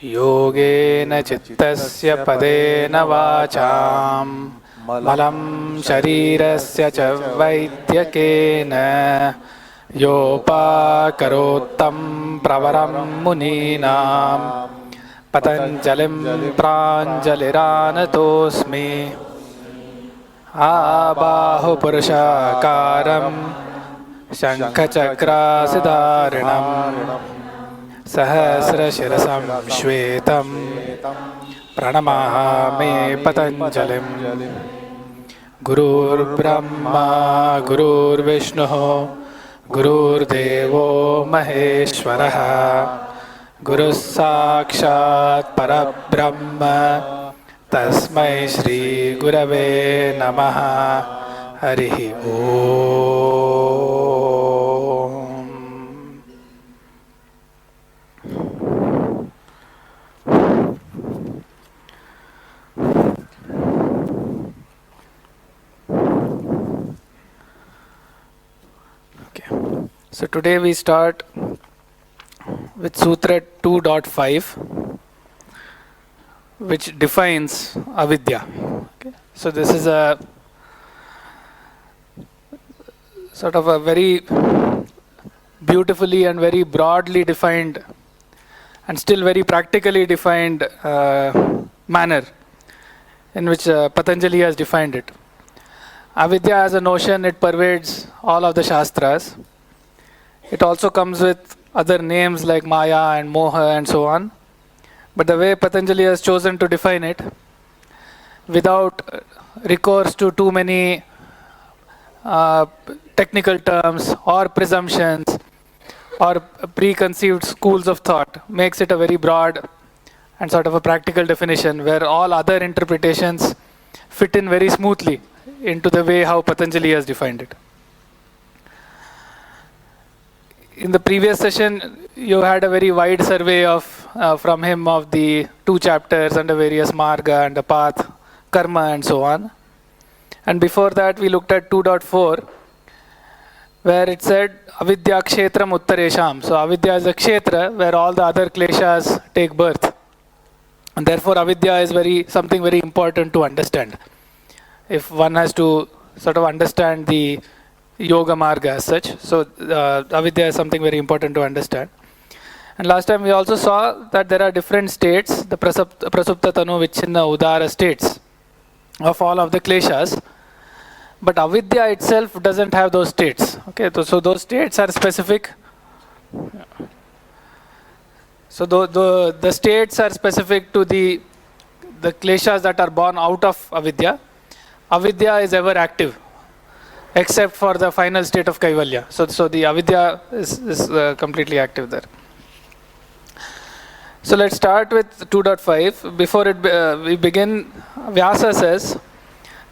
Yogena chittasya padena vacham malam sharirasya ca vaidyakena yopakarottam pravaram muninam patanjalim pranjaliranatosmi abahu purushakaram shankhachakrasidarinam सहस्रशिरसं श्वेतं प्रणमामि पतञ्जलिं गुरुर्ब्रह्मा गुरुर्विष्णुः गुरुर्देवो महेश्वरः गुरुः साक्षात् परब्रह्म तस्मै श्रीगुरवे नमः हरिः ओम्. So today we start with Sutra 2.5, which defines Avidya. Okay. So this is a sort of a very beautifully and very broadly defined and still very practically defined manner in which Patanjali has defined it. Avidya as a notion, it pervades all of the Shastras. It also comes with other names like Maya and Moha and so on. But the way Patanjali has chosen to define it, without recourse to too many technical terms or presumptions or preconceived schools of thought, makes it a very broad and sort of a practical definition where all other interpretations fit in very smoothly into the way how Patanjali has defined it. In the previous session, you had a very wide survey of from him of the 2 chapters and the various marga and the path, karma and so on. And before that, we looked at 2.4, where it said Avidya kshetram uttaresham. So Avidya is a kshetra where all the other kleshas take birth. And therefore Avidya is something very important to understand. If one has to sort of understand the yoga marga as such. So Avidya is something very important to understand. And last time we also saw that there are different states, the prasupta tanu vichhinna udara states of all of the kleshas. But Avidya itself doesn't have those states. Okay, so those states are specific. So the states are specific to the kleshas that are born out of Avidya. Avidya is ever active, except for the final state of Kaivalya. So the Avidya is completely active there. So let's start with 2.5. Before we begin, Vyasa says,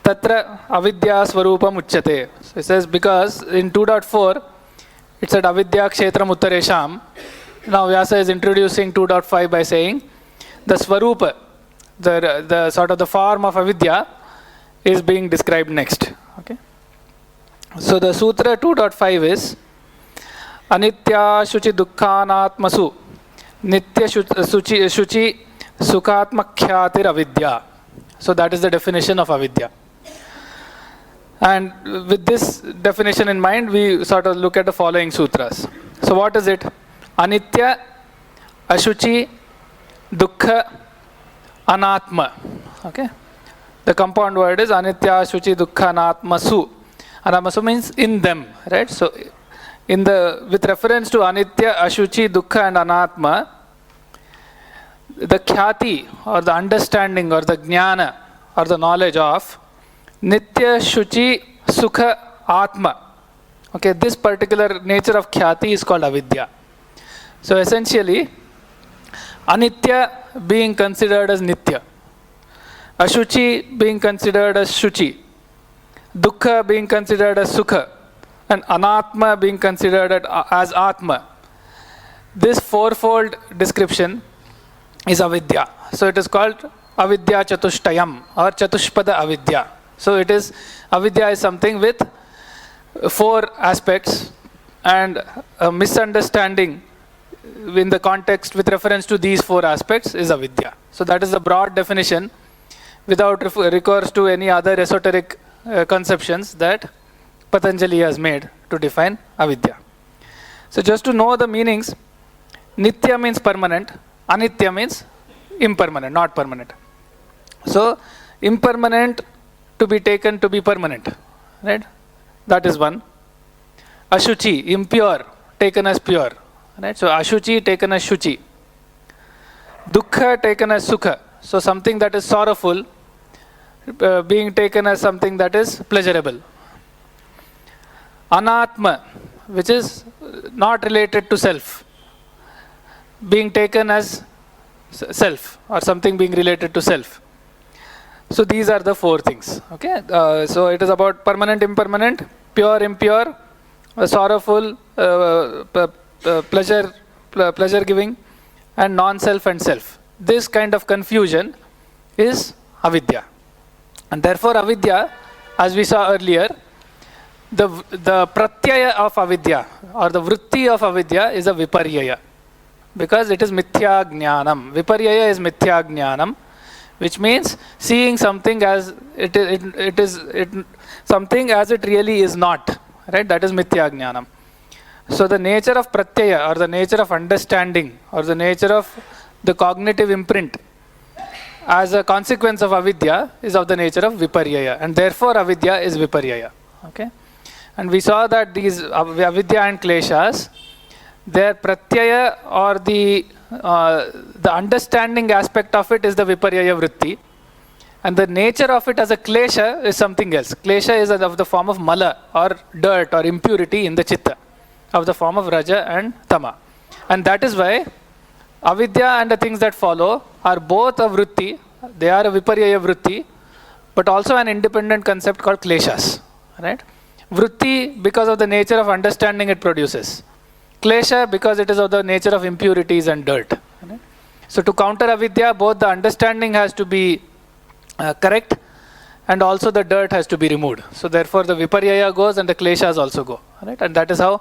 Tatra Avidya Swarupam Uchyate. So it says, because in 2.4, it said Avidya Kshetram Uttaresham. Now Vyasa is introducing 2.5 by saying, the Swarupa, the sort of the form of Avidya, is being described next. Okay. So the Sutra 2.5 is anityāśuciduḥkhānātmasu nityaśucisukhātmakhyātiravidyā. So that is the definition of Avidya. And with this definition in mind, we sort of look at the following sutras. So what is it? Anitya, Ashuchi, Dukkha, Anatma. Okay. The compound word is anityāśuciduḥkhānātmasu. Anatmasu means in them, right? So, with reference to Anitya, Ashuchi, Dukkha and Anatma, the khyati or the understanding or the jnana or the knowledge of nityaśucisukhātma. Okay, this particular nature of khyati is called avidya. So essentially, Anitya being considered as Nitya, Ashuchi being considered as Shuchi, Dukkha being considered as Sukha, and Anatma being considered as Atma. This fourfold description is Avidya. So it is called Avidya Chatushtayam or Chatushpada Avidya. So it is, Avidya is something with 4 aspects, and a misunderstanding in the context with reference to these four aspects is avidya. So that is the broad definition without recourse to any other esoteric conceptions that Patanjali has made to define avidya. So just to know the meanings, nitya means permanent, anitya means impermanent, not permanent. So impermanent to be taken to be permanent, right? That is one. Ashuchi, impure, taken as pure, right? So ashuchi taken as shuchi. Dukkha taken as sukha. So something that is sorrowful being taken as something that is pleasurable. Anatma, which is not related to self, being taken as self or something being related to self. So these are the four things. Okay. So it is about permanent, impermanent, pure, impure, sorrowful, pleasure giving, and non-self and self. This kind of confusion is avidya. And therefore avidya, as we saw earlier, the pratyaya of avidya or the vritti of avidya is a viparyaya, because it is mithya jnanam. Viparyaya is mithya jnanam, which means seeing something as something as it really is not, right? That is mithya jnanam. So the nature of pratyaya, or the nature of understanding, or the nature of the cognitive imprint as a consequence of avidya is of the nature of viparyaya, and therefore avidya is viparyaya. Okay. And we saw that these avidya and kleshas, their pratyaya or the understanding aspect of it is the viparyaya vritti, and the nature of it as a klesha is something else. Klesha is of the form of mala or dirt or impurity in the chitta, of the form of raja and tama. And that is why avidya and the things that follow are both a vritti, they are a viparyaya vritti, but also an independent concept called kleshas, right? Vritti because of the nature of understanding it produces. Klesha because it is of the nature of impurities and dirt. Right? So to counter avidya, both the understanding has to be correct, and also the dirt has to be removed. So therefore the viparyaya goes and the kleshas also go. Right? And that is how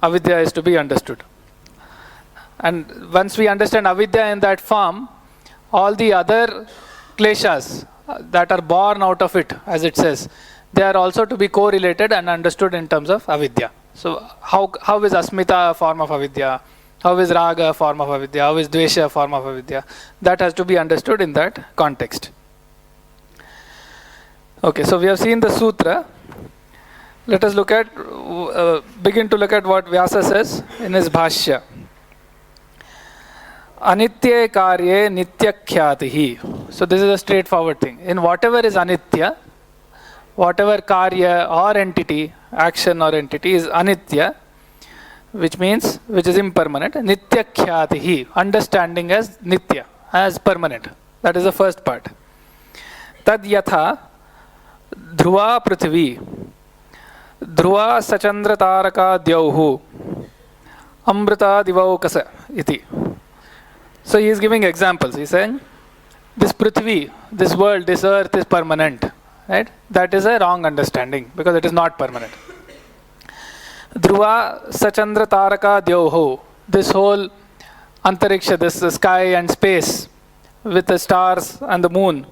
avidya is to be understood. And once we understand avidya in that form, all the other kleshas that are born out of it, as it says, they are also to be correlated and understood in terms of avidya. So how is asmita a form of avidya? How is raga a form of avidya? How is dvesha a form of avidya? That has to be understood in that context. Okay, so we have seen the sutra. Let us look at, begin to look at what Vyasa says in his bhashya. Anitya karye nityaśuciduḥkhānātmasu. So this is a straightforward thing. In whatever is anitya, whatever karya or entity, action or entity is anitya, which is impermanent. Nityaśuciduḥkhānātmasu, understanding as nitya, as permanent. That is the first part. Tad yatha dhruva prithvi, dhruva sachandra taraka dyauhu, amrita divaukasa iti. So he is giving examples. He is saying, this prithvi, this world, this earth is permanent. Right? That is a wrong understanding, because it is not permanent. Dhruva sachandra taraka dyauhu, this whole antariksha, this sky and space with the stars and the moon,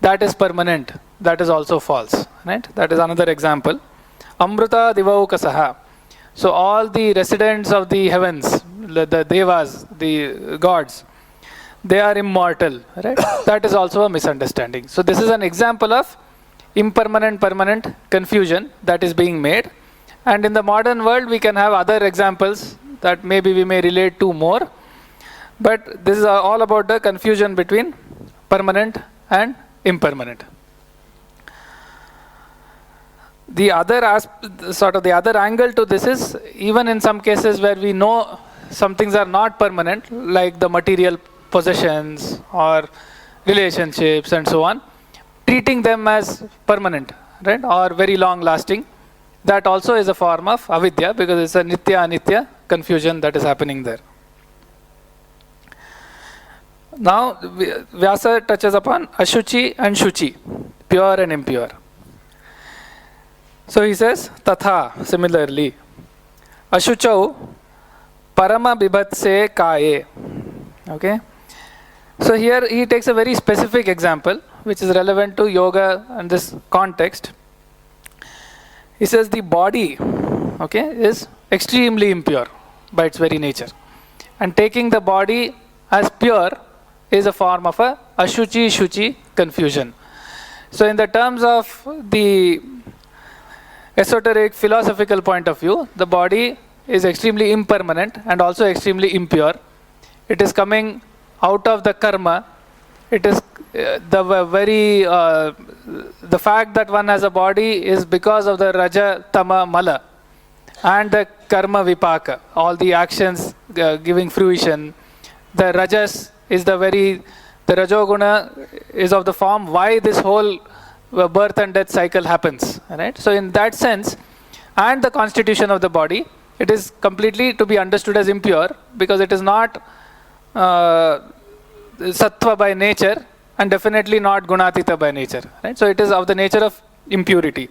that is permanent. That is also false. Right? That is another example. Amrita divaukasaha. So all the residents of the heavens, the devas, the gods, they are immortal. Right? That is also a misunderstanding. So this is an example of impermanent permanent confusion that is being made. And in the modern world we can have other examples that maybe we may relate to more, but this is all about the confusion between permanent and impermanent. The other the other angle to this is, even in some cases where we know some things are not permanent, like the material possessions or relationships and so on, treating them as permanent, right, or very long lasting, that also is a form of avidya, because it's a nitya anitya confusion that is happening there. Now Vyasa touches upon ashuchi and shuchi, pure and impure. So he says, tatha, similarly, ashuchau parama bibhatse kaye. Okay. So here he takes a very specific example which is relevant to yoga and this context. He says the body, okay, is extremely impure by its very nature. And taking the body as pure is a form of a ashuci-shuci confusion. So in the terms of the esoteric philosophical point of view, the body is extremely impermanent and also extremely impure. It is coming out of the karma. It is the fact that one has a body is because of the raja, tama, mala and the karma vipaka, all the actions giving fruition. The rajas is the rajoguna is of the form why this whole birth and death cycle happens, right? So in that sense, and the constitution of the body, it is completely to be understood as impure because it is not sattva by nature and definitely not gunatita by nature, right? So it is of the nature of impurity.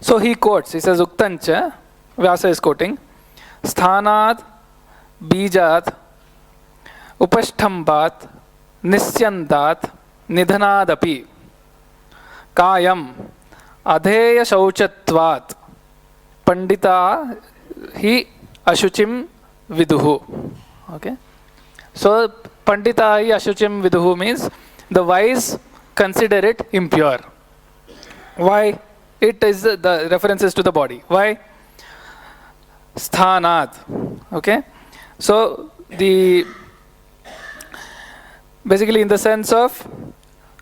So he quotes, he says, Uktancha, Vyasa is quoting, Sthanat, Bijat, Upashthambat, Nisyandat, Nidhanadapi, Kayam, Adheya Shauchatvat, Pandita hi Ashuchim Viduhu. Okay. So Pandita hi Ashuchim Viduhu means the wise consider it impure. Why? It is the references to the body. Why? Sthanat. Okay. So basically in the sense of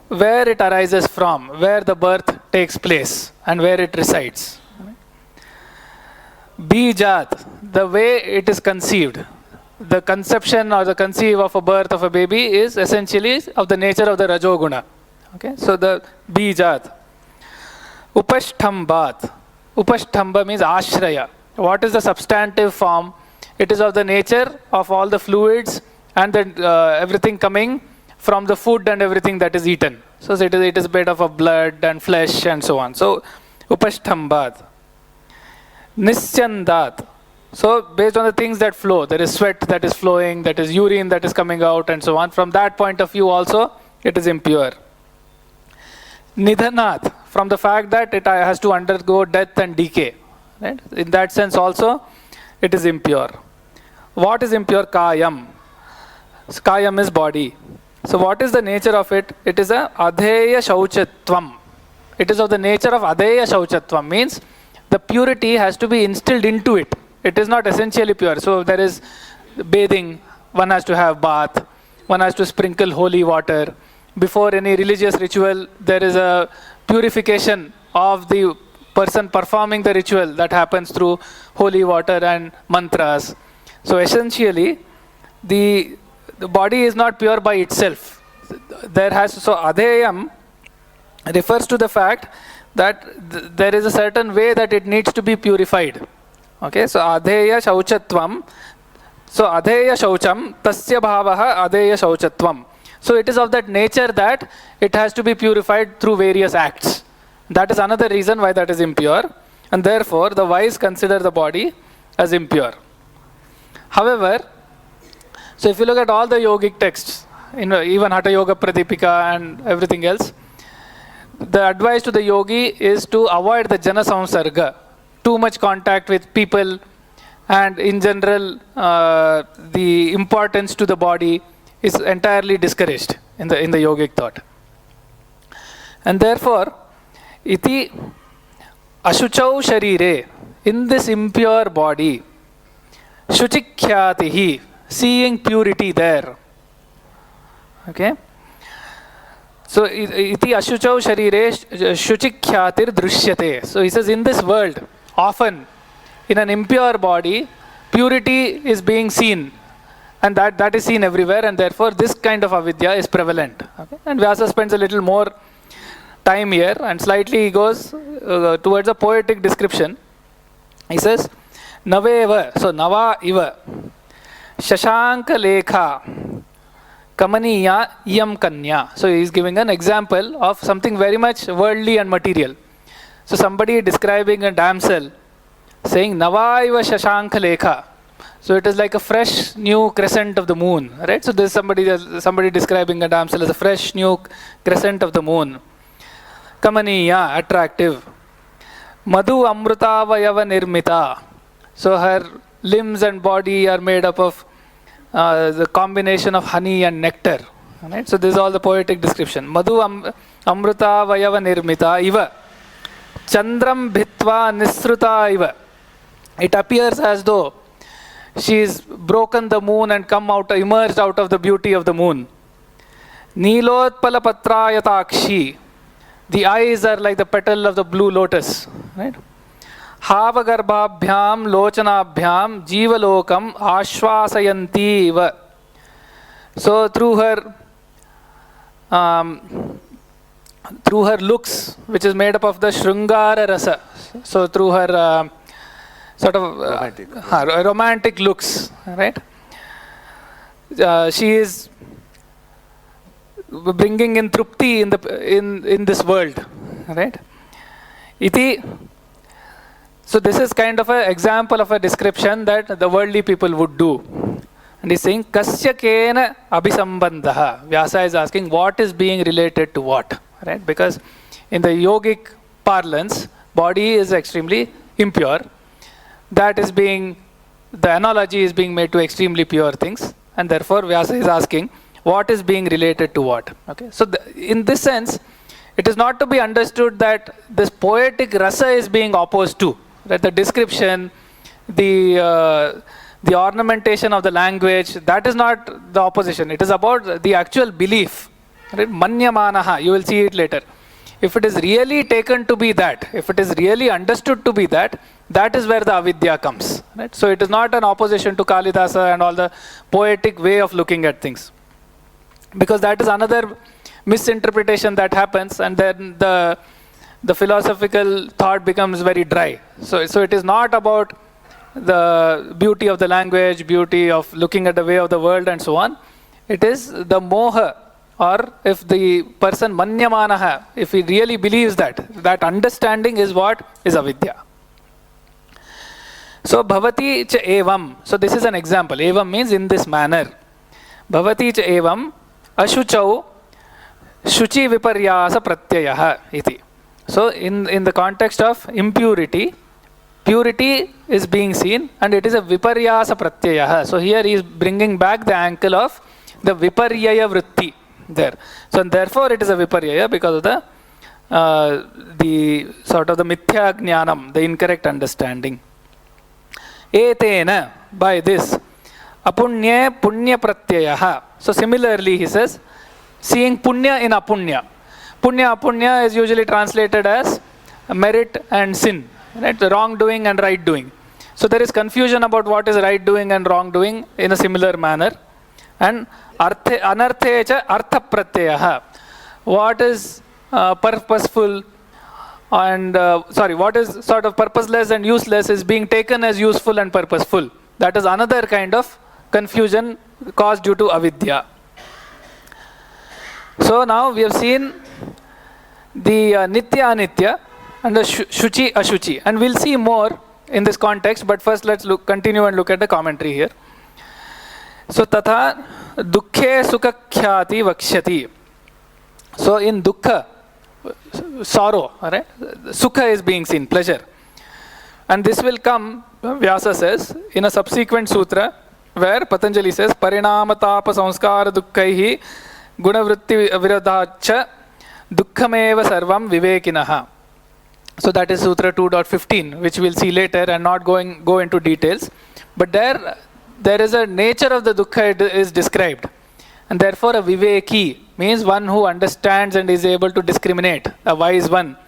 where it arises from, where the birth takes place and where it resides. Bijat, the way it is conceived. The conception or the conceive of a birth of a baby is essentially of the nature of the Rajoguna. Okay, so the Bijat. Upashthambat. Upashtamba means ashraya. What is the substantive form? It is of the nature of all the fluids and everything coming from the food and everything that is eaten. So it is made of blood and flesh and so on. So Upashthambat. Nisyandat. So based on the things that flow, there is sweat that is flowing, that is urine that is coming out and so on. From that point of view also, it is impure. Nidhanat, from the fact that it has to undergo death and decay. Right? In that sense also, it is impure. What is impure? Kayam. So kayam is body. So what is the nature of it? It is a adheya shauchatvam. It is of the nature of adheya shauchatvam, means the purity has to be instilled into it. It is not essentially pure. So there is bathing, one has to have bath, one has to sprinkle holy water. Before any religious ritual, there is a purification of the person performing the ritual that happens through holy water and mantras. So essentially, the body is not pure by itself. So adheyam refers to the fact that there is a certain way that it needs to be purified. Okay, so adheya shauchatvam. So adheya shaucham tasya bhavaha adheya shauchatvam. So it is of that nature that it has to be purified through various acts. That is another reason why that is impure. And therefore, the wise consider the body as impure. However, so if you look at all the yogic texts, even Hatha Yoga Pradipika and everything else, the advice to the yogi is to avoid the jana samsarga, too much contact with people, and in general, the importance to the body is entirely discouraged in the yogic thought. And therefore, iti ashuchau sharire, in this impure body, shuchikhyatihi, seeing purity there. Okay. So iti ashuchau sharire shuchikhyatir drushyate. So he says in this world, often in an impure body, purity is being seen. And that is seen everywhere, and therefore this kind of avidya is prevalent. Okay? And Vyasa spends a little more time here, and slightly he goes towards a poetic description. He says, Naveva, so Nava iva, Shashanka lekha, Kamaniya iyam kanya. So he is giving an example of something very much worldly and material. So somebody describing a damsel, saying, Nava iva Shashanka lekha, So it is like a fresh new crescent of the moon, right? So there's somebody describing a damsel as a fresh new crescent of the moon. Kamaniya, attractive. Madhu amrutavayava nirmita. So her limbs and body are made up of the combination of honey and nectar. Right? So this is all the poetic description. Madhu amrutavayava nirmita iva. Chandram bhitva nisruta iva. It appears as though she's broken the moon and emerged out of the beauty of the moon. Nilotpala patrayatakshi. The eyes are like the petal of the blue lotus. Right? Havagarbhabhyam lochanabhyam jivalokam ashvasayanti iva. So through her looks, which is made up of the Shrungara rasa. So through her sort of romantic looks, right? She is bringing in trupti in this world, right? Iti. So this is kind of an example of a description that the worldly people would do. And he's saying, Kasya kena abhisambandha. Vyasa is asking, what is being related to what? Right? Because in the yogic parlance, body is extremely impure. The analogy is being made to extremely pure things. And therefore, Vyasa is asking, what is being related to what? Okay. So in this sense, it is not to be understood that this poetic rasa is being opposed to. Right? The description, the ornamentation of the language, that is not the opposition. It is about the actual belief. Right? Manyamanaha, you will see it later. If it is really taken to be that, if it is really understood to be that, that is where the avidya comes. Right? So it is not an opposition to Kalidasa and all the poetic way of looking at things. Because that is another misinterpretation that happens, and then the philosophical thought becomes very dry. So it is not about the beauty of the language, beauty of looking at the way of the world and so on. It is the moha, or if the person manyamanaha, if he really believes that understanding is what is avidya. So bhavati cha evam. So this is an example. Evam means in this manner. Bhavati cha evam ashuchau shuchi viparyasa pratyayah iti. So in the context of impurity, purity is being seen, and it is a viparyasa pratyayah. So here he is bringing back the ankle of the viparyaya vritti there. So therefore it is a viparyaya because of the sort of the mithya jnanam, the incorrect understanding. Etena, by this, apunya punya pratyayah. So similarly he says, seeing punya in apunya. Punya apunya is usually translated as merit and sin. Right? The wrongdoing and right doing. So there is confusion about what is right doing and wrong doing in a similar manner. And anarthe cha artha pratyayah. What is purposeful and what is sort of purposeless and useless is being taken as useful and purposeful. That is another kind of confusion caused due to avidya. So now we have seen the nitya anitya and the shuchi ashuchi, and we'll see more in this context, but first let's continue and look at the commentary here. So tatha dukkhe sukakhyati vakshyati. So in dukkha, sorrow, right? Sukha is being seen, pleasure. And this will come, Vyasa says, in a subsequent sutra where Patanjali says, parinama tapa samskara dukkhaihi gunavritti viradhacha dukkhameva sarvam vivekinaha. So that is Sutra 2.15, which we'll see later and not go into details. But there is a nature of the dukkha is described. And therefore a viveki means one who understands and is able to discriminate, a wise one.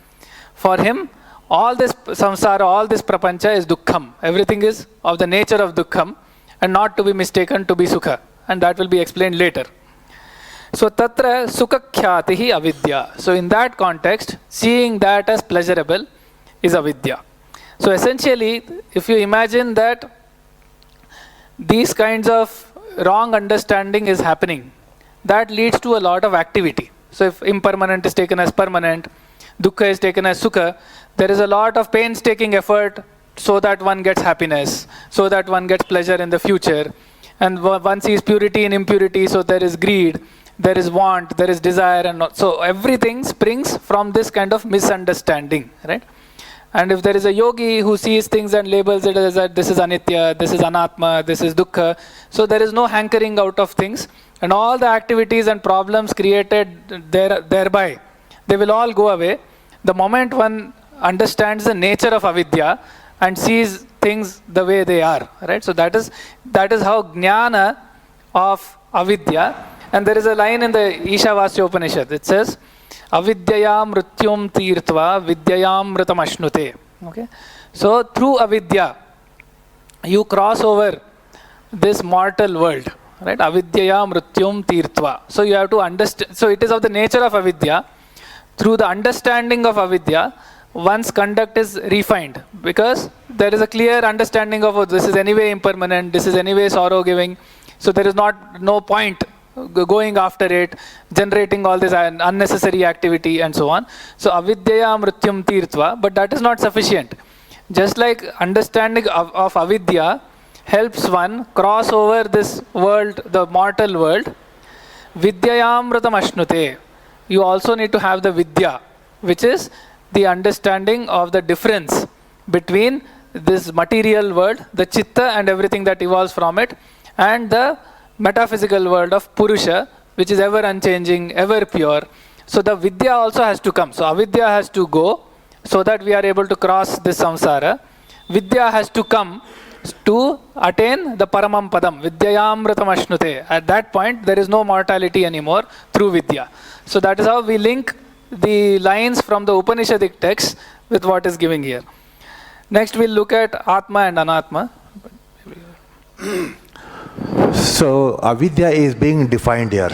For him, all this samsara, all this prapancha is dukkham. Everything is of the nature of dukkham and not to be mistaken to be sukha. And that will be explained later. So tatra sukakhyatihi avidya. So in that context, seeing that as pleasurable is avidya. So essentially, if you imagine that these kinds of wrong understanding is happening, that leads to a lot of activity. So if impermanent is taken as permanent, dukkha is taken as sukha, there is a lot of painstaking effort so that one gets happiness, so that one gets pleasure in the future. And one sees purity in impurity, so there is greed, there is want, there is desire, and so everything springs from this kind of misunderstanding, right? And if there is a yogi who sees things and labels it as that this is anitya, this is anatma, this is dukkha, so there is no hankering out of things, and all the activities and problems created thereby, they will all go away the moment one understands the nature of avidya and sees things the way they are, right? So that is how jnana of avidya. And there is a line in the Ishavasya Upanishad. It says, avidyayam mrityum tirtva vidyayam mritam ashnute. Okay? So through avidya, you cross over this mortal world, right? Avidyayam mrityum tirtva. So you have to understand. So it is of the nature of avidya. Through the understanding of avidya, one's conduct is refined, because there is a clear understanding of, oh, this is anyway impermanent, this is anyway sorrow giving, so there is no point going after it, generating all this unnecessary activity and so on. So avidyaya mrityum tirtva, but that is not sufficient. Just like understanding of avidya helps one cross over this world, the mortal world, vidyayam mritam ashnute. You also need to have the vidya, which is the understanding of the difference between this material world, the chitta and everything that evolves from it, and the metaphysical world of Purusha, which is ever unchanging, ever pure. So the vidya also has to come. So avidya has to go so that we are able to cross this samsara. Vidya has to come to attain the paramam padam, vidyayamritam ashnute. At that point, there is no mortality anymore through vidya. So that is how we link the lines from the Upanishadic text with what is given here. Next, we'll look at Atma and Anatma. So, avidya is being defined here.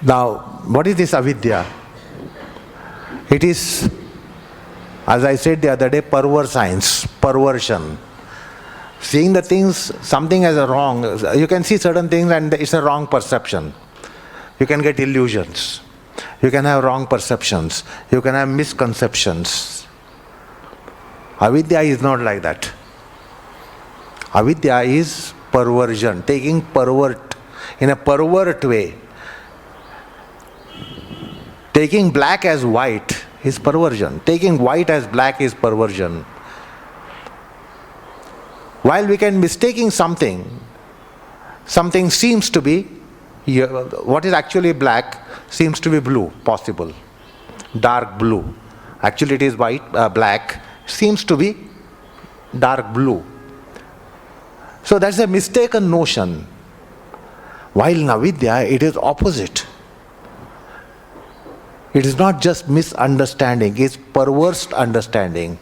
Now, what is this avidya? It is, as I said the other day, perverse, perversion. Seeing the things, something as a wrong. You can see certain things and it's a wrong perception. You can get illusions. You can have wrong perceptions. You can have misconceptions. Avidya is not like that. Avidya is perversion, taking in a pervert way. Taking black as white is perversion. Taking white as black is perversion. While we can mistaking something seems to be, what is actually black seems to be blue, possible. Dark blue. Actually it is white, black, seems to be dark blue. So that's a mistaken notion. While in avidya, it is opposite. It is not just misunderstanding, it's perverse understanding.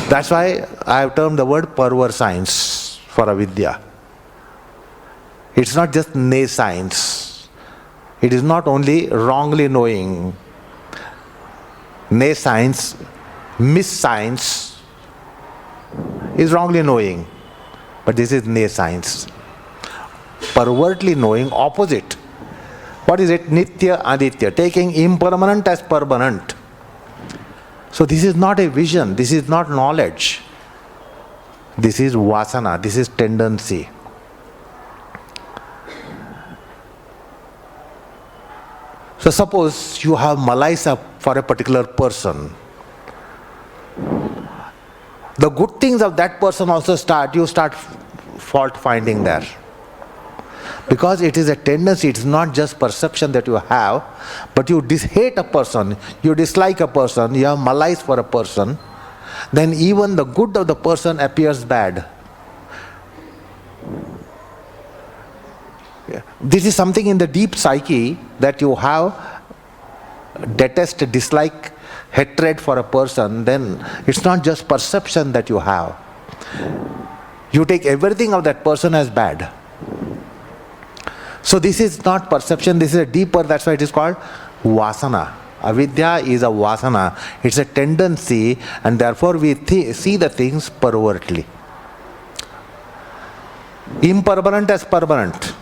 That's why I have termed the word perverse science for avidya. It's not just nescience. It is not only wrongly knowing. Nescience, misscience is wrongly knowing. But this is nescience. Pervertly knowing, opposite. What is it? Nitya aditya, taking impermanent as permanent. So this is not a vision, this is not knowledge. This is vasana, this is tendency. So suppose you have malaisa for a particular person. The good things of that person also you start fault finding there. Because it is a tendency, it's not just perception that you have, but you hate a person, you dislike a person, you have malice for a person, then even the good of the person appears bad. This is something in the deep psyche that you have detest, dislike, hatred for a person, then it's not just perception that you have. You take everything of that person as bad. So this is not perception, this is a deeper, that's why it is called vasana. Avidya is a vasana, it's a tendency, and therefore we see the things pervertly. Impermanent as permanent.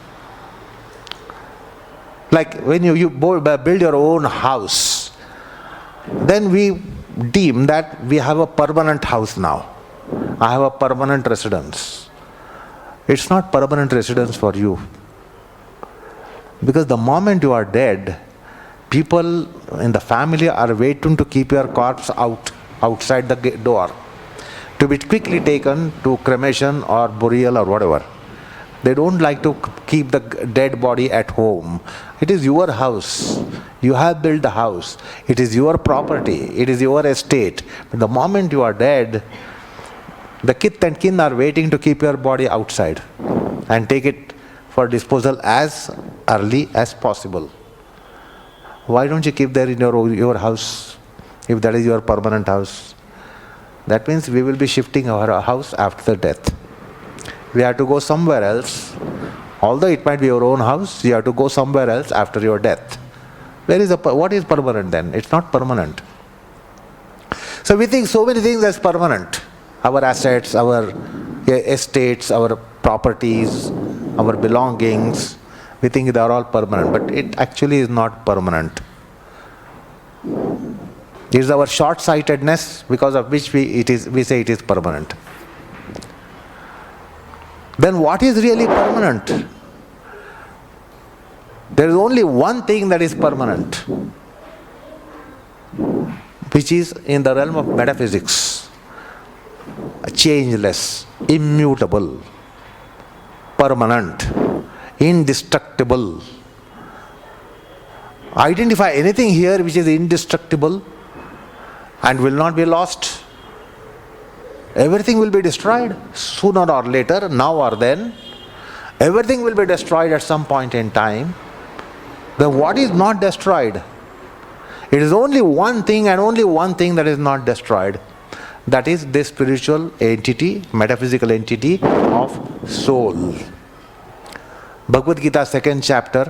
Like when you build your own house, then we deem that we have a permanent house now. I have a permanent residence. It's not permanent residence for you. Because the moment you are dead, people in the family are waiting to keep your corpse outside the door, to be quickly taken to cremation or burial or whatever. They don't like to keep the dead body at home. It is your house. You have built the house. It is your property. It is your estate. But the moment you are dead, the kith and kin are waiting to keep your body outside and take it for disposal as early as possible. Why don't you keep there in your house, if that is your permanent house? That means we will be shifting our house after death. We have to go somewhere else. Although it might be your own house, you have to go somewhere else after your death. What is permanent then? It's not permanent. So we think so many things as permanent. Our assets, our estates, our properties, our belongings, we think they are all permanent, but it actually is not permanent. It is our short-sightedness because of which we say it is permanent. Then what is really permanent? There is only one thing that is permanent, which is in the realm of metaphysics: changeless, immutable, permanent, indestructible. Identify anything here which is indestructible and will not be lost. Everything will be destroyed sooner or later, now or then. Everything will be destroyed at some point in time. Then what is not destroyed? It is only one thing and only one thing that is not destroyed. That is this spiritual entity, metaphysical entity of soul. Bhagavad Gita 2nd chapter,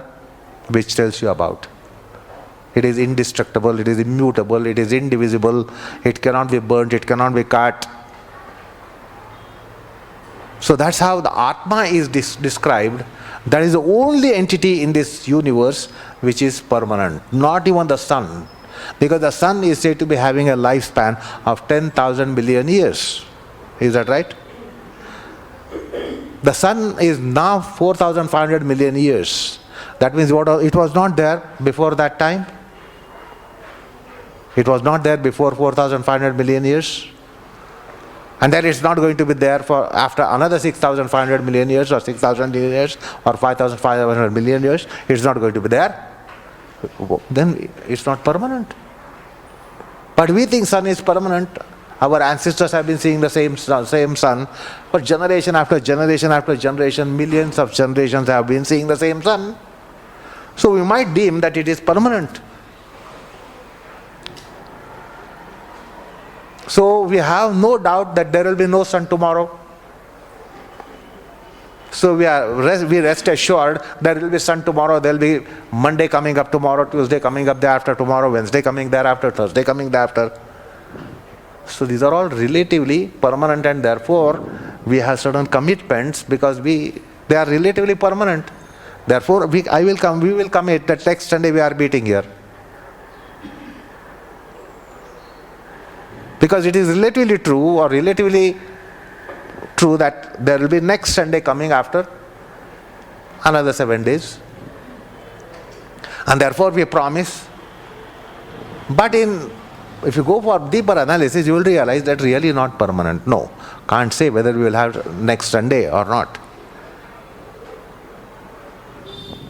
which tells you about. It is indestructible, it is immutable, it is indivisible, it cannot be burnt, it cannot be cut. So that's how the Atma is described. That is the only entity in this universe which is permanent. Not even the sun. Because the sun is said to be having a lifespan of 10,000 billion years. Is that right? The sun is now 4,500 million years. That means it was not there before that time. It was not there before 4,500 million years. And then it's not going to be there for after another 6,500 million years or 6,000 million years or 5,500 million years. It's not going to be there. Then it's not permanent. But we think sun is permanent. Our ancestors have been seeing the same sun for generation after generation after generation. Millions of generations have been seeing the same sun. So we might deem that it is permanent. So we have no doubt that there will be no sun tomorrow. So we rest assured there will be sun tomorrow, there will be Monday coming up tomorrow, Tuesday coming up thereafter tomorrow, Wednesday coming thereafter, Thursday coming thereafter. So these are all relatively permanent, and therefore we have certain commitments because they are relatively permanent. Therefore we will commit that next Sunday we are meeting here. Because it is relatively true that there will be next Sunday coming after another 7 days. And therefore we promise. But if you go for deeper analysis, you will realize that really not permanent. No, can't say whether we will have next Sunday or not.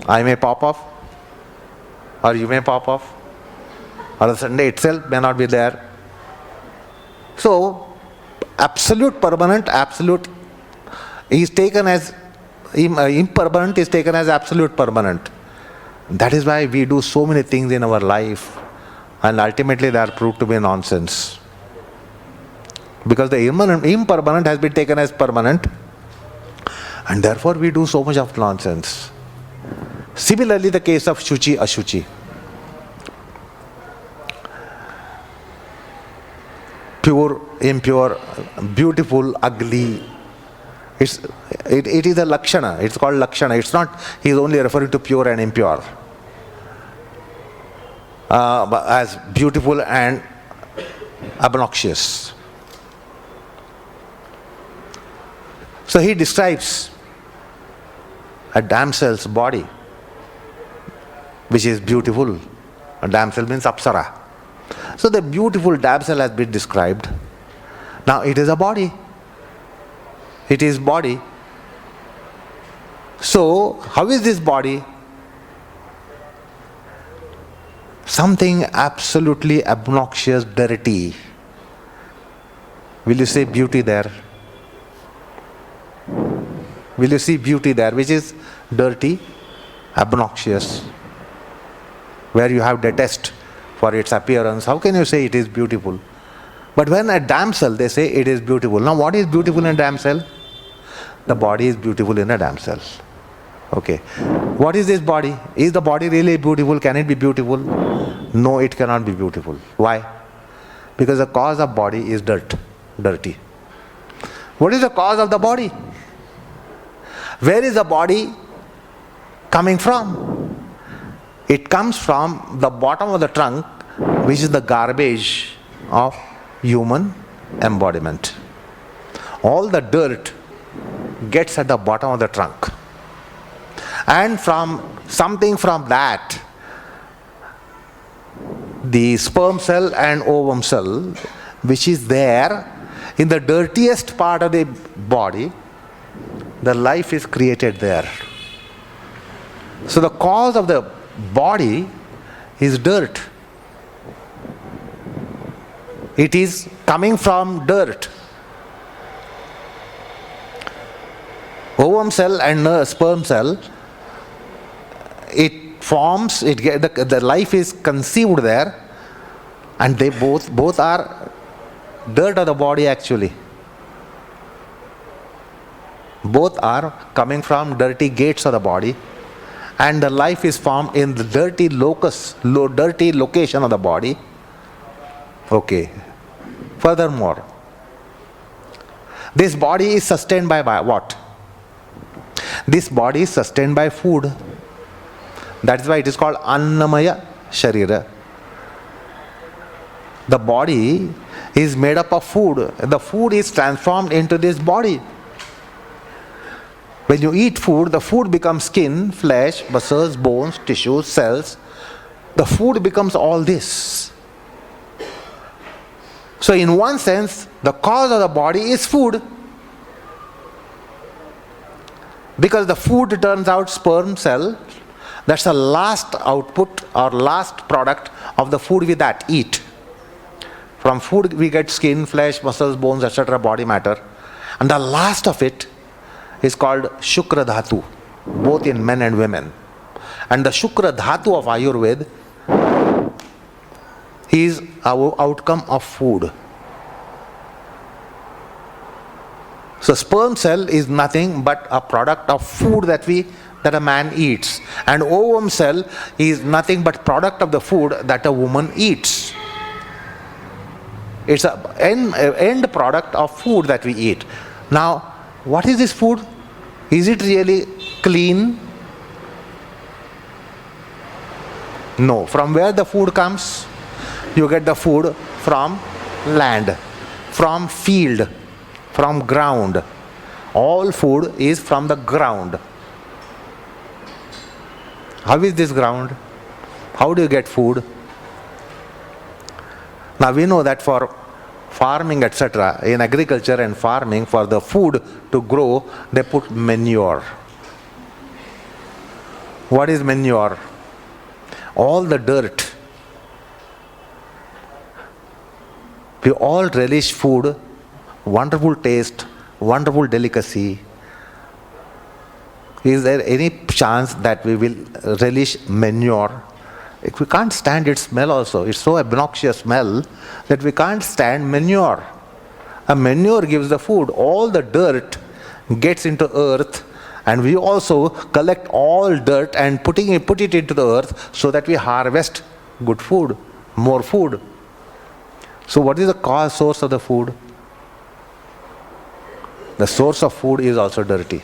I may pop off, or you may pop off, or the Sunday itself may not be there. So, absolute permanent, absolute is taken as impermanent is taken as absolute permanent. That is why we do so many things in our life, and ultimately they are proved to be nonsense. Because the impermanent has been taken as permanent, and therefore we do so much of nonsense. Similarly, the case of Shuchi, Ashuchi. Pure, impure, beautiful, ugly. It is a lakshana. It's called lakshana. It's not, he is only referring to pure and impure. As beautiful and obnoxious. So he describes a damsel's body, which is beautiful. A damsel means apsara. So the beautiful damsel has been described. Now it is a body. It is body. So how is this body? Something absolutely obnoxious, dirty. Will you say beauty there? Will you see beauty there, which is dirty, obnoxious, where you have detest for its appearance? How can you say it is beautiful? But when a damsel, they say it is beautiful. Now what is beautiful in a damsel? The body is beautiful in a damsel. Okay. What is this body? Is the body really beautiful? Can it be beautiful? No, it cannot be beautiful. Why? Because the cause of body is dirt, dirty. What is the cause of the body? Where is the body coming from? It comes from the bottom of the trunk, which is the garbage of human embodiment. All the dirt gets at the bottom of the trunk. And from something from that, the sperm cell and ovum cell, which is there in the dirtiest part of the body, the life is created there. So the cause of the body is dirt. It is coming from dirt. Ovum cell and sperm cell, it forms, the life is conceived there, and they both are dirt of the body actually. Both are coming from dirty gates of the body, and the life is formed in the dirty dirty location of the body. Okay. Furthermore, this body is sustained by what? This body is sustained by food. That is why it is called Annamaya Sharira. The body is made up of food. The food is transformed into this body. When you eat food, the food becomes skin, flesh, muscles, bones, tissues, cells. The food becomes all this. So in one sense, the cause of the body is food. Because the food turns out sperm cell, that's the last output or last product of the food we eat. From food we get skin, flesh, muscles, bones, etc., body matter. And the last of it is called Shukra Dhatu, both in men and women. And the Shukra Dhatu of Ayurveda is our outcome of food. So sperm cell is nothing but a product of food that a man eats, and ovum cell is nothing but product of the food that a woman eats. It's an end product of food that we eat. Now, what is this food? Is it really clean? No. From where the food comes? You get the food from land, from field, from ground. All food is from the ground. How is this ground? How do you get food? Now we know that for farming, etc., in agriculture and farming, for the food to grow, they put manure. What is manure? All the dirt. We all relish food, wonderful taste, wonderful delicacy. Is there any chance that we will relish manure? We can't stand its smell also. It's so obnoxious smell that we can't stand manure. A manure gives the food. All the dirt gets into earth, and we also collect all dirt and put it into the earth so that we harvest good food, more food. So what is the source of the food? The source of food is also dirty.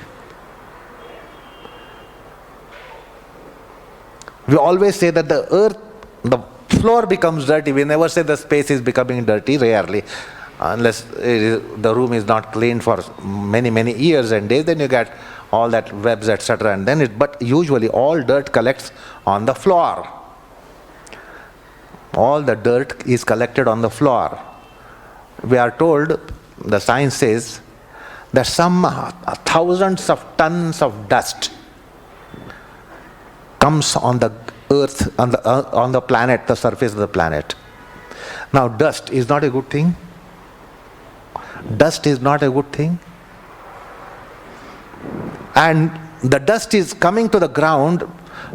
We always say that the earth, the floor becomes dirty. We never say the space is becoming dirty, rarely. Unless the room is not cleaned for many, many years and days, then you get all that webs, etc. And then but usually all dirt collects on the floor. All the dirt is collected on the floor. We are told, the science says, that some thousands of tons of dust comes on the earth, on the planet, the surface of the planet. Now dust is not a good thing. Dust is not a good thing. And the dust is coming to the ground,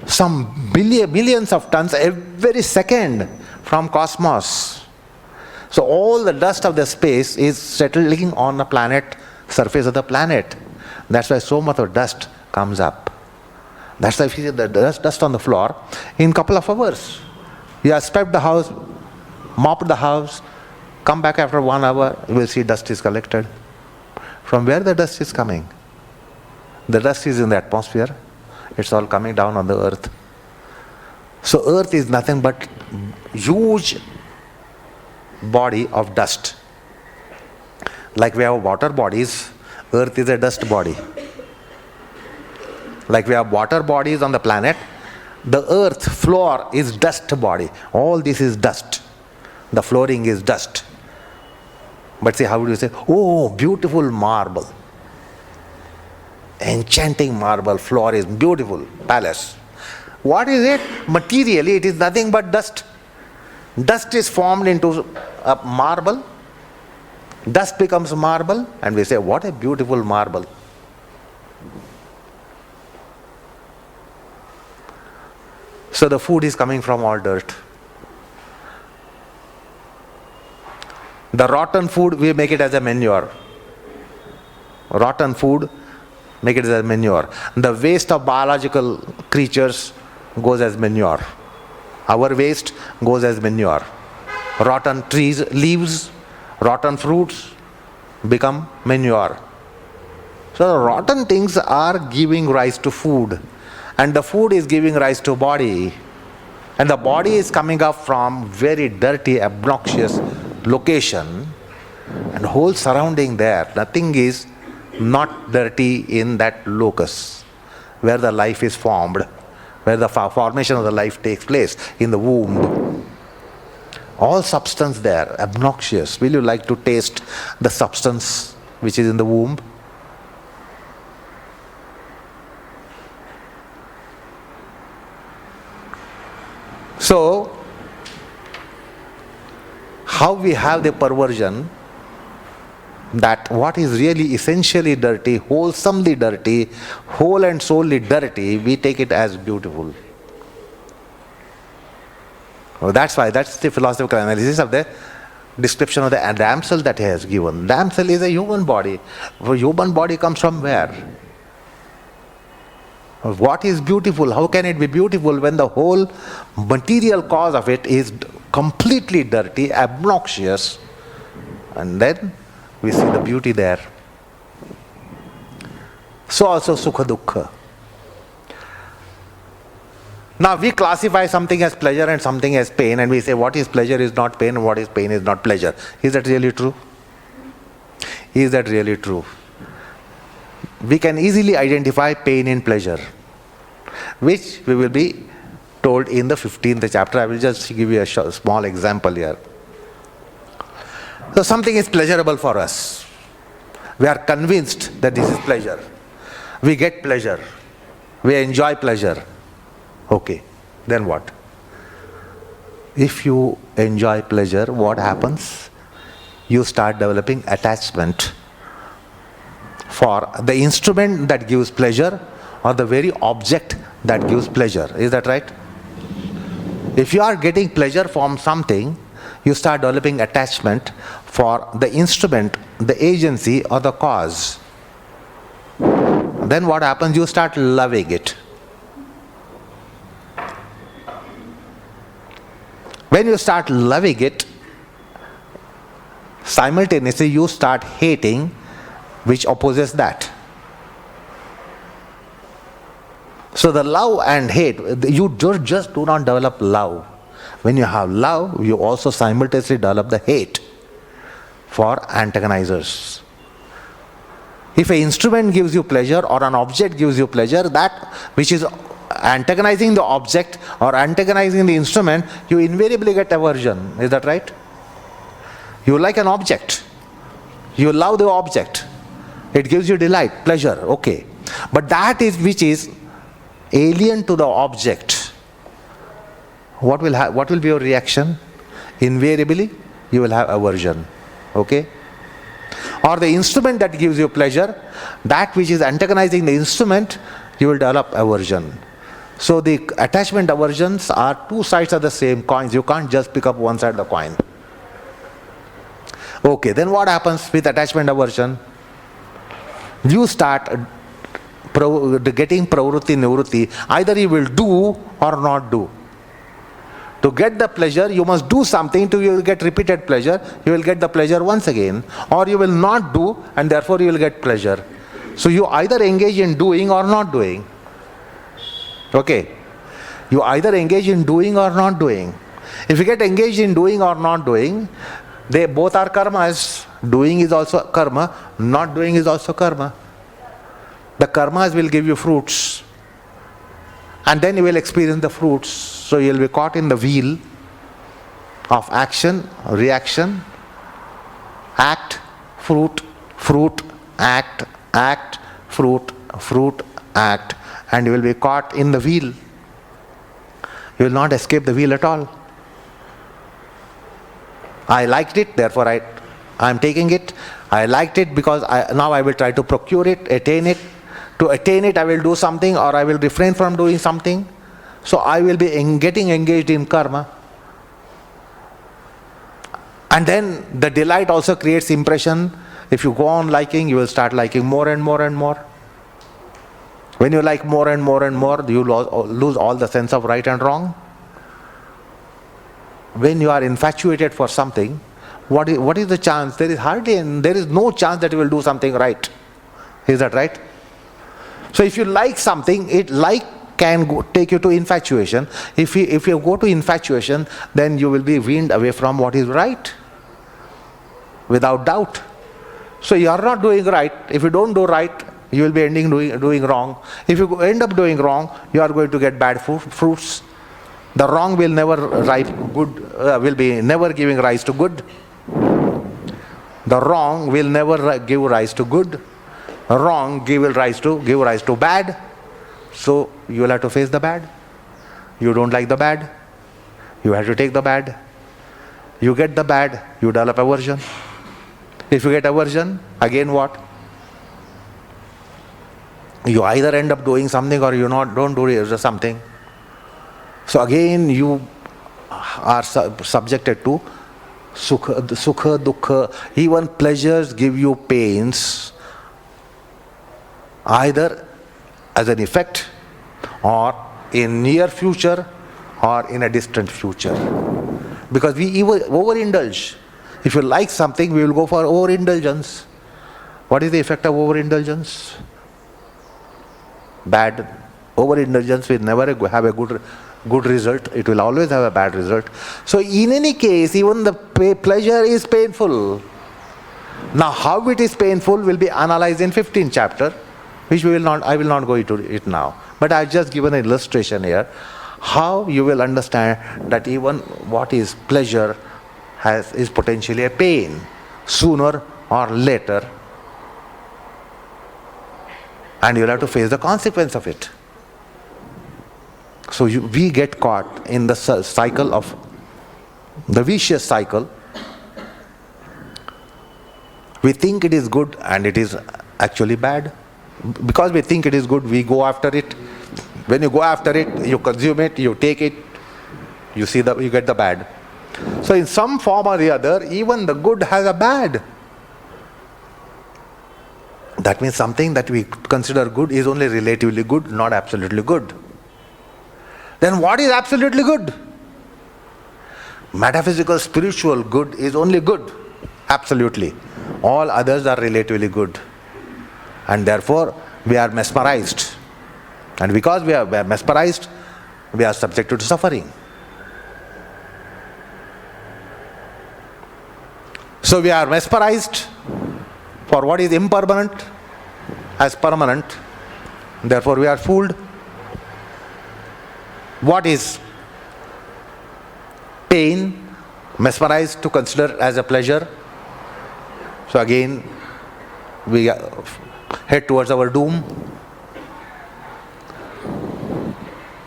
some millions of tons every second from cosmos. So all the dust of the space is settling on the planet, surface of the planet. That's why so much of dust comes up. That's why if you see the dust on the floor, in a couple of hours, you have swept the house, mopped the house, come back after 1 hour, you will see dust is collected. From where the dust is coming? The dust is in the atmosphere. It's all coming down on the earth. So earth is nothing but huge body of dust. Like we have water bodies, earth is a dust body. Like we have water bodies on the planet, the earth floor is dust body. All this is dust. The flooring is dust. But see, how do you say, oh, beautiful marble. Enchanting marble, floor is beautiful, palace. What is it? Materially, it is nothing but dust. Dust is formed into a marble. Dust becomes marble, and we say, what a beautiful marble. So the food is coming from all dirt. The rotten food, we make it as a manure. Rotten food, make it as a manure. The waste of biological creatures goes as manure. Our waste goes as manure. Rotten trees, leaves, rotten fruits become manure. So the rotten things are giving rise to food. And the food is giving rise to body. And the body is coming up from very dirty, obnoxious location. And whole surrounding there, nothing is not dirty in that locus where the life is formed, where the formation of the life takes place, in the womb. All substance there, obnoxious. Will you like to taste the substance which is in the womb? So, how we have the perversion that what is really essentially dirty, wholesomely dirty, whole and solely dirty, we take it as beautiful. Well, that's the philosophical analysis of the description of the damsel that he has given. Damsel is a human body. A human body comes from where? What is beautiful? How can it be beautiful when the whole material cause of it is completely dirty, obnoxious, and then we see the beauty there. So also sukha dukkha. Now we classify something as pleasure and something as pain, and we say what is pleasure is not pain and what is pain is not pleasure. Is that really true? Is that really true? We can easily identify pain in pleasure, which we will be told in the 15th chapter. I will just give you a small example here. So something is pleasurable for us. We are convinced that this is pleasure. We get pleasure. We enjoy pleasure. Okay, then what? If you enjoy pleasure, what happens? You start developing attachment for the instrument that gives pleasure or the very object that gives pleasure. Is that right? If you are getting pleasure from something, you start developing attachment for the instrument, the agency or the cause. Then what happens? You start loving it. When you start loving it, simultaneously you start hating which opposes that. So the love and hate, you just do not develop love. When you have love, you also simultaneously develop the hate for antagonizers. If an instrument gives you pleasure or an object gives you pleasure, that which is antagonizing the object or antagonizing the instrument, you invariably get aversion. Is that right? You like an object. You love the object. It gives you delight, pleasure, okay. But that is which is alien to the object. What will be your reaction? Invariably, you will have aversion. Okay? Or the instrument that gives you pleasure, that which is antagonizing the instrument, you will develop aversion. So the attachment aversions are two sides of the same coin. You can't just pick up one side of the coin. Okay, then what happens with attachment aversion? You start getting pravrutti nivrutti. Either you will do or not do. To get the pleasure, you must do something till you will get repeated pleasure. You will get the pleasure once again. Or you will not do and therefore you will get pleasure. So you either engage in doing or not doing. Okay? You either engage in doing or not doing. If you get engaged in doing or not doing, they both are karmas. Doing is also karma. Not doing is also karma. The karmas will give you fruits. And then you will experience the fruits. So you will be caught in the wheel of action, reaction, act, fruit, fruit, act, act, fruit, fruit, act. And you will be caught in the wheel. You will not escape the wheel at all. I liked it, therefore I am taking it. I liked it because now I will try to procure it, attain it. To attain it, I will do something or I will refrain from doing something. So I will be getting engaged in karma. And then the delight also creates impression. If you go on liking, you will start liking more and more and more. When you like more and more and more, you lose all the sense of right and wrong. When you are infatuated for something, what is the chance? There is no chance that you will do something right. Is that right? So if you like something, can take you to infatuation. If you go to infatuation, then you will be weaned away from what is right, without doubt. So you are not doing right. If you don't do right, you will be ending doing wrong. If you end up doing wrong, you are going to get bad fruits. The wrong will never will be never giving rise to good. The wrong will never give rise to good. Wrong give rise to bad. So you will have to face the bad. You don't like the bad, you have to take the bad. You get the bad, you develop aversion. If you get aversion, again what? You either end up doing something or you don't do something. So again you are subjected to sukha, dukkha. Even pleasures give you pains, either as an effect or in near future or in a distant future. Because we overindulge. If you like something, we will go for overindulgence. What is the effect of overindulgence? Bad. Overindulgence will never have a good result. It will always have a bad result. So in any case, even the pleasure is painful. Now how it is painful will be analyzed in 15th chapter, which I will not go into it now. But I have just given an illustration here, how you will understand that even what is pleasure is potentially a pain, sooner or later. And you will have to face the consequence of it. So we get caught in the cycle of the vicious cycle. We think it is good and it is actually bad. Because we think it is good, we go after it. When you go after it, you consume it, you take it, you get the bad. So in some form or the other, even the good has a bad. That means something that we consider good is only relatively good, not absolutely good. Then what is absolutely good? Metaphysical, spiritual good is only good, absolutely. All others are relatively good. And therefore, we are mesmerized. And because we are mesmerized, we are subjected to suffering. So we are mesmerized for what is impermanent as permanent. Therefore we are fooled. What is pain, mesmerized to consider as a pleasure. So again we head towards our doom.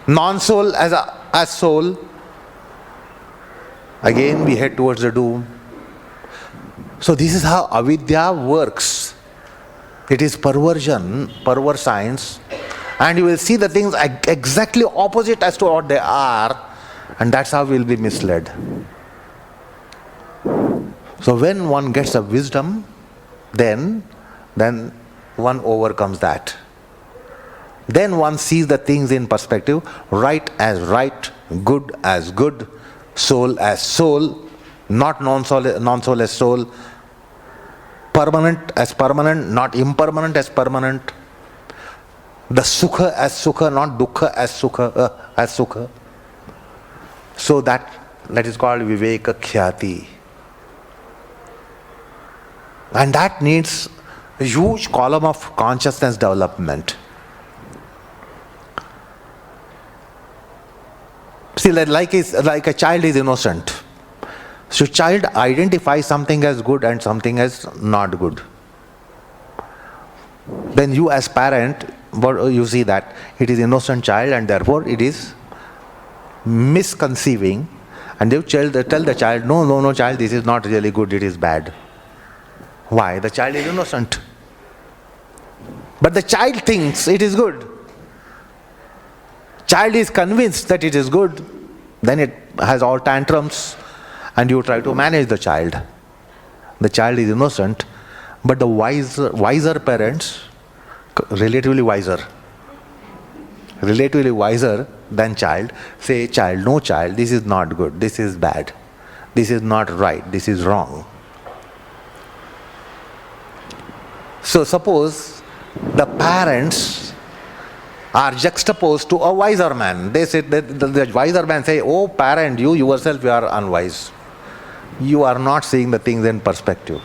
Non-soul as soul, again we head towards the doom. So this is how avidya works. It is perversion, perverse science, and you will see the things exactly opposite as to what they are, and that's how we will be misled. So when one gets a wisdom, then one overcomes that. Then one sees the things in perspective, right as right, good as good, soul as soul, not non-soul as soul, permanent as permanent, not impermanent as permanent, the sukha as sukha, not dukkha as sukha. So that is called viveka khyati. And that needs a huge column of consciousness development. See, like a child is innocent. So child identifies something as good and something as not good. Then you as parent, you see that it is innocent child and therefore it is misconceiving, and you tell the child, no child, this is not really good, it is bad. Why? The child is innocent. But the child thinks it is good. Child is convinced that it is good, then it has all tantrums and you try to manage the child. The child is innocent, but the wiser parents, relatively wiser than child, say, child, no child, this is not good, this is bad, this is not right, this is wrong. So suppose the parents are juxtaposed to a wiser man. They say, the wiser man say, oh parent, you yourself, you are unwise. You are not seeing the things in perspective.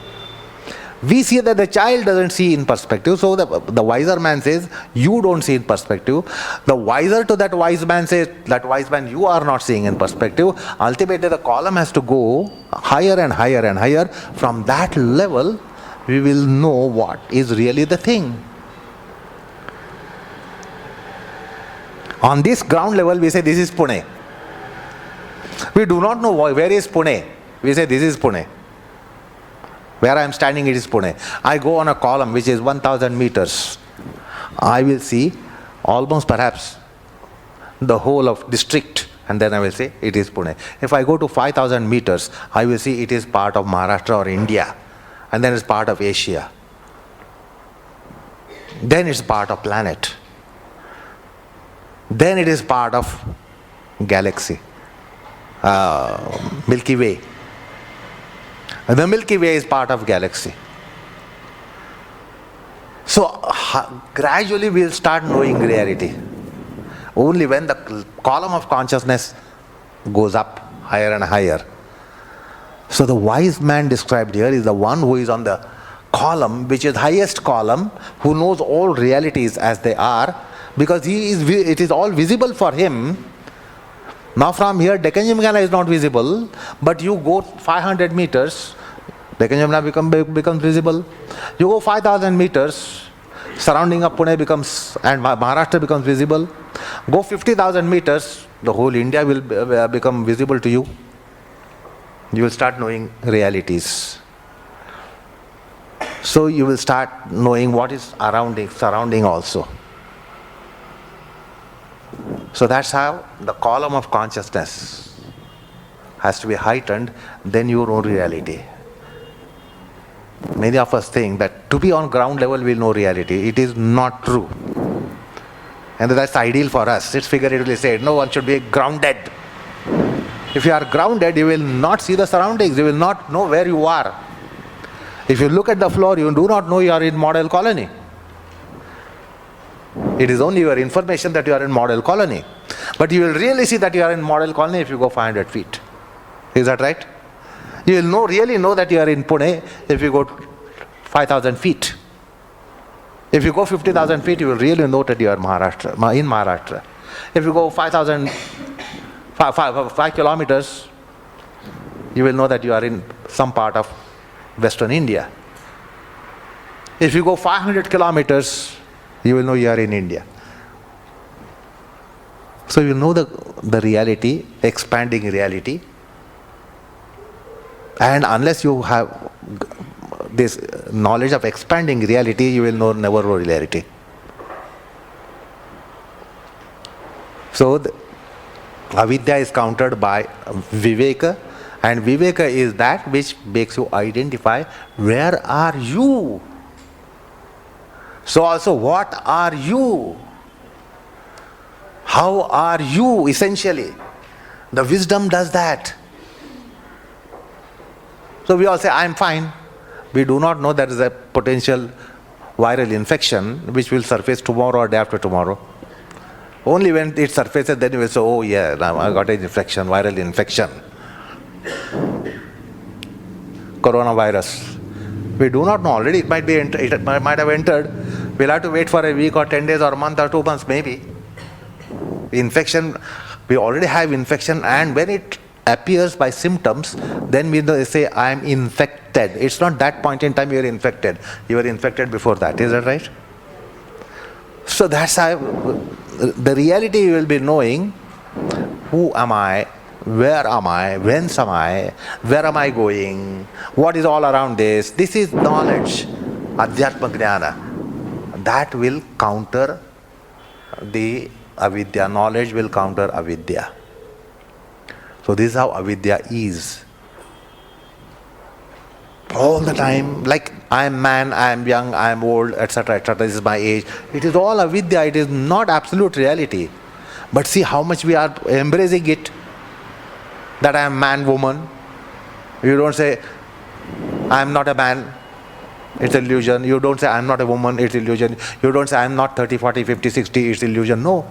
We see that the child doesn't see in perspective, so the wiser man says, you don't see in perspective. The wiser to that wise man says, that wise man, you are not seeing in perspective. Ultimately the column has to go higher and higher and higher. From that level, we will know what is really the thing. On this ground level, we say this is Pune. We do not know where is Pune. We say this is Pune. Where I am standing, it is Pune. I go on a column which is 1000 meters. I will see almost perhaps the whole of district, and then I will say it is Pune. If I go to 5000 meters, I will see it is part of Maharashtra or India, and then it's part of Asia. Then it's part of planet. Then it is part of galaxy, Milky Way. The Milky Way is part of galaxy. So gradually we will start knowing reality. Only when the column of consciousness goes up higher and higher. So the wise man described here is the one who is on the column which is highest column, who knows all realities as they are, because it is all visible for him. Now from here Deccan Gymkhana is not visible, but you go 500 meters, Deccan Gymkhana becomes visible. You go 5000 meters, surrounding of Pune becomes, and Maharashtra becomes visible. Go 50,000 meters, the whole India will become visible to you. You will start knowing realities. So you will start knowing what is surrounding also. So that's how the column of consciousness has to be heightened, then you know reality. Many of us think that to be on ground level we'll know reality. It is not true. And that's ideal for us. It's figuratively said, no one should be grounded. If you are grounded, you will not see the surroundings. You will not know where you are. If you look at the floor, you do not know you are in model colony. It is only your information that you are in model colony. But you will really see that you are in model colony if you go 500 feet. Is that right? You will really know that you are in Pune if you go 5,000 feet. If you go 50,000 feet, you will really know that you are in Maharashtra. If you go 5 kilometers, you will know that you are in some part of Western India. If you go 500 kilometers, you will know you are in India. So you know the reality, expanding reality. And unless you have this knowledge of expanding reality, you will never know reality. So avidya is countered by viveka, and viveka is that which makes you identify where are you. So also, what are you? How are you essentially? The wisdom does that. So we all say, I am fine. We do not know there is a potential viral infection which will surface tomorrow or day after tomorrow. Only when it surfaces, then you will say, oh yeah, now I got an infection, viral infection. Coronavirus. We do not know. Already it might have entered. We'll have to wait for a week or 10 days or a month or 2 months maybe. Infection, we already have infection, and when it appears by symptoms, then we say, I am infected. It's not that point in time you are infected. You were infected before that. Is that right? So that's how the reality you will be knowing. Who am I? Where am I? Whence am I? Where am I going? What is all around this? This is knowledge. Adhyatma jnana. That will counter the avidya. Knowledge will counter avidya. So this is how avidya is. All the time, like I am man, I am young, I am old, etc., etc., this is my age. It is all avidya, it is not absolute reality. But see how much we are embracing it. That I am man, woman. You don't say, I am not a man, it's illusion. You don't say, I am not a woman, it's illusion. You don't say, I am not 30, 40, 50, 60, it's illusion. No.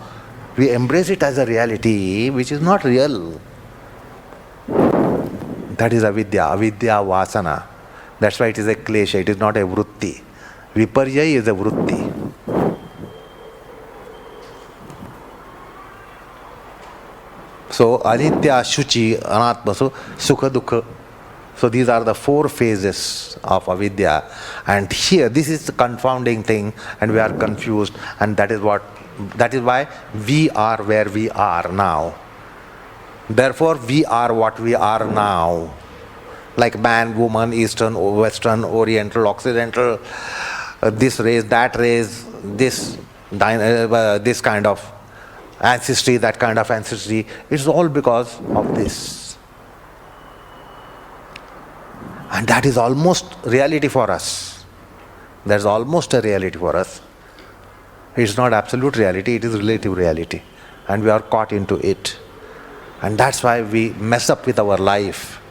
We embrace it as a reality which is not real. That is avidya, avidya vasana. That's why it is a klesha, it is not a vritti. Viparya is a vritti. So, anityāśuciduḥkhānātmasu, sukha dukkha. So these are the 4 phases of avidya. And here, this is the confounding thing, and we are confused, and that is why we are where we are now. Therefore, we are what we are now. Like man, woman, Eastern, Western, Oriental, Occidental, this race, that race, this kind of ancestry, that kind of ancestry. It's all because of this. And that is almost reality for us. There's almost a reality for us. It's not absolute reality, it is relative reality. And we are caught into it. And that's why we mess up with our life.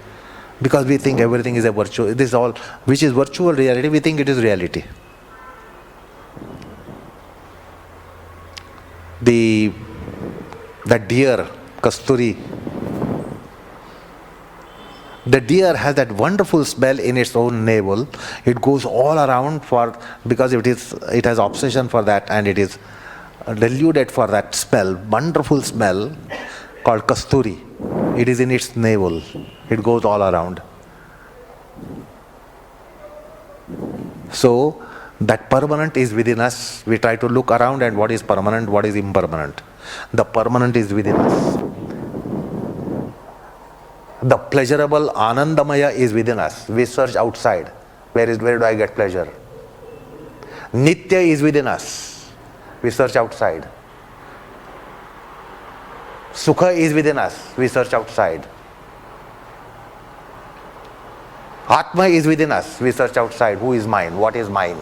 Because we think everything is a virtual, this is all, which is virtual reality, we think it is reality. The deer, Kasturi, the deer has that wonderful smell in its own navel. It goes all around because it has obsession for that, and it is deluded for that smell, wonderful smell called Kasturi. It is in its navel. It goes all around. So, that permanent is within us. We try to look around and what is permanent, what is impermanent. The permanent is within us. The pleasurable Anandamaya is within us. We search outside. Where do I get pleasure? Nitya is within us. We search outside. Sukha is within us. We search outside. Atma is within us. We search outside. Who is mine? What is mine?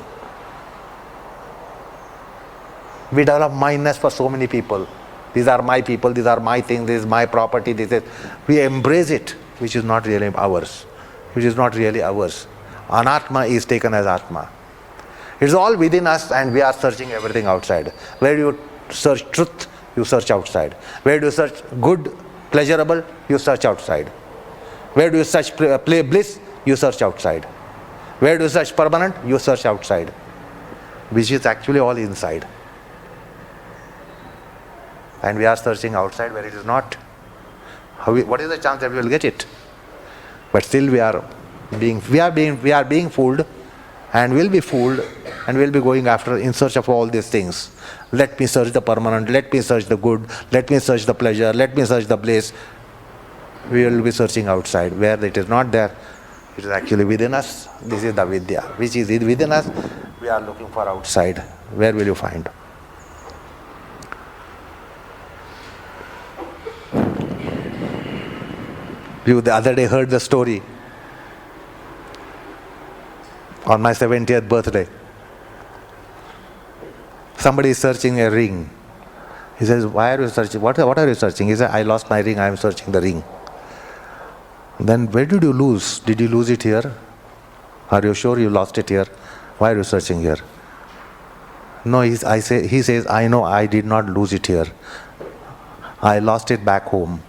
We develop mineness for so many people. These are my people, these are my things, this is my property, this is... We embrace it, which is not really ours. Which is not really ours. Anatma is taken as Atma. It's all within us, and we are searching everything outside. Where do you search truth? You search outside. Where do you search good, pleasurable? You search outside. Where do you search bliss? You search outside. Where do you search permanent? You search outside, which is actually all inside. And we are searching outside where it is not. What is the chance that we will get it? But still we are being fooled, and will be fooled, and will be going after in search of all these things. Let me search the permanent, let me search the good, let me search the pleasure, let me search the bliss. We will be searching outside where it is not there. It is actually within us. This is the Avidya, which is within us. We are looking for outside. Where will you find? You the other day heard the story on my 70th birthday. Somebody is searching a ring. He says, why are you searching? What are you searching? He said, I lost my ring, I am searching the ring. Then where did you lose? Did you lose it here? Are you sure you lost it here? Why are you searching here? No, he says, I know I did not lose it here. I lost it back home.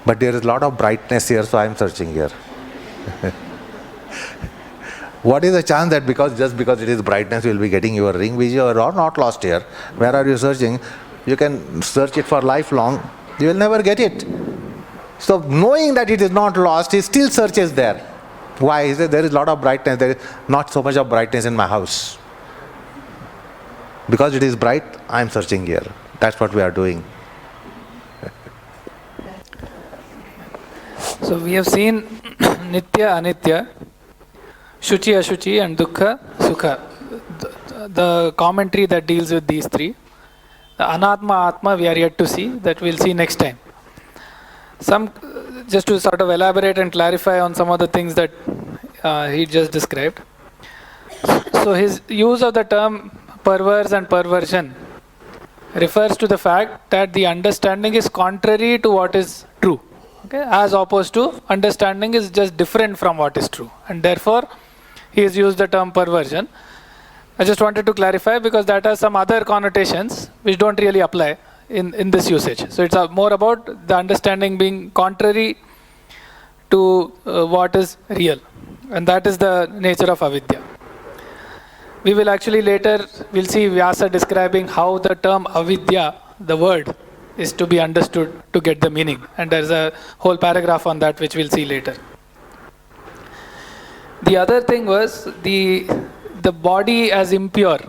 But there is a lot of brightness here, so I am searching here. What is the chance that just because it is brightness, you will be getting your ring, which you are not lost here? Where are you searching? You can search it for lifelong. You will never get it. So knowing that it is not lost, he still searches there. Why? He says, there is a lot of brightness. There is not so much of brightness in my house. Because it is bright, I am searching here. That's what we are doing. So we have seen Nitya, Anitya, Shuchi, Ashuchi, and Dukkha, Sukha. The commentary that deals with these three. The Anatma, Atma, we are yet to see. That we'll see next time. Just to sort of elaborate and clarify on some of the things that he just described. So his use of the term perverse and perversion refers to the fact that the understanding is contrary to what is true. Okay? As opposed to understanding is just different from what is true. And therefore, he has used the term perversion. I just wanted to clarify because that has some other connotations which don't really apply in this usage. So it's more about the understanding being contrary to what is real. And that is the nature of Avidya. We will actually later, we'll see Vyasa describing how the term Avidya, the word, is to be understood to get the meaning. And there's a whole paragraph on that which we'll see later. The other thing was the body as impure.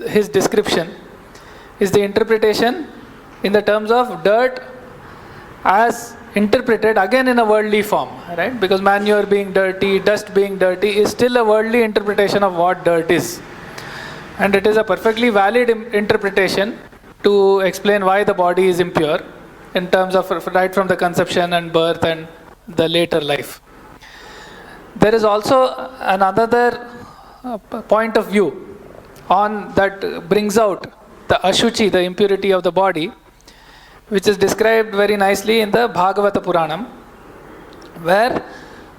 His description is the interpretation in the terms of dirt as interpreted again in a worldly form, right? Because manure being dirty, dust being dirty is still a worldly interpretation of what dirt is. And it is a perfectly valid interpretation to explain why the body is impure in terms of right from the conception and birth and the later life. There is also another point of view on that brings out the ashuchi, the impurity of the body, which is described very nicely in the Bhagavata Puranam, where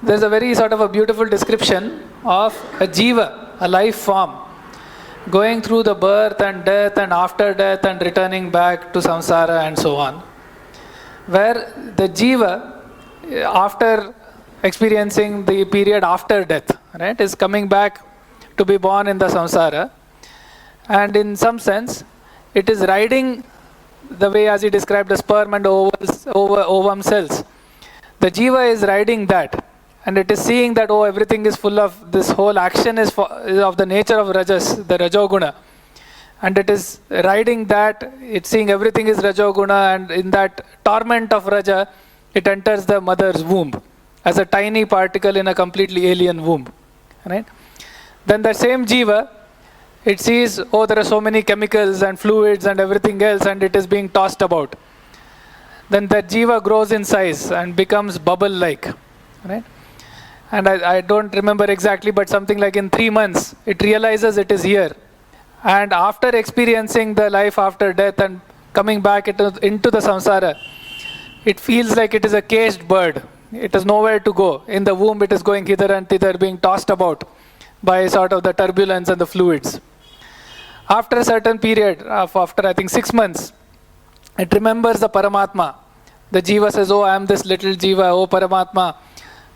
there's a very sort of a beautiful description of a jiva, a life form, going through the birth and death and after death and returning back to samsara and so on, where the jiva, after experiencing the period after death, right, is coming back to be born in the samsara, and in some sense it is riding the way as he described the sperm and ovum cells. The jiva is riding that, and it is seeing that everything is full of, this whole action is of the nature of rajas, the rajoguna, and it is riding that, it's seeing everything is rajoguna, and in that torment of raja it enters the mother's womb as a tiny particle in a completely alien womb, right? Then the same jiva, it sees, there are so many chemicals and fluids and everything else, and it is being tossed about. Then that jiva grows in size and becomes bubble-like, right? And I don't remember exactly, but something like in 3 months, it realizes it is here. And after experiencing the life after death and coming back into the samsara, it feels like it is a caged bird. It has nowhere to go. In the womb, it is going hither and thither, being tossed about by sort of the turbulence and the fluids. After a certain period, after I think 6 months, it remembers the Paramatma, The jiva says, oh, I am this little jiva, oh Paramatma,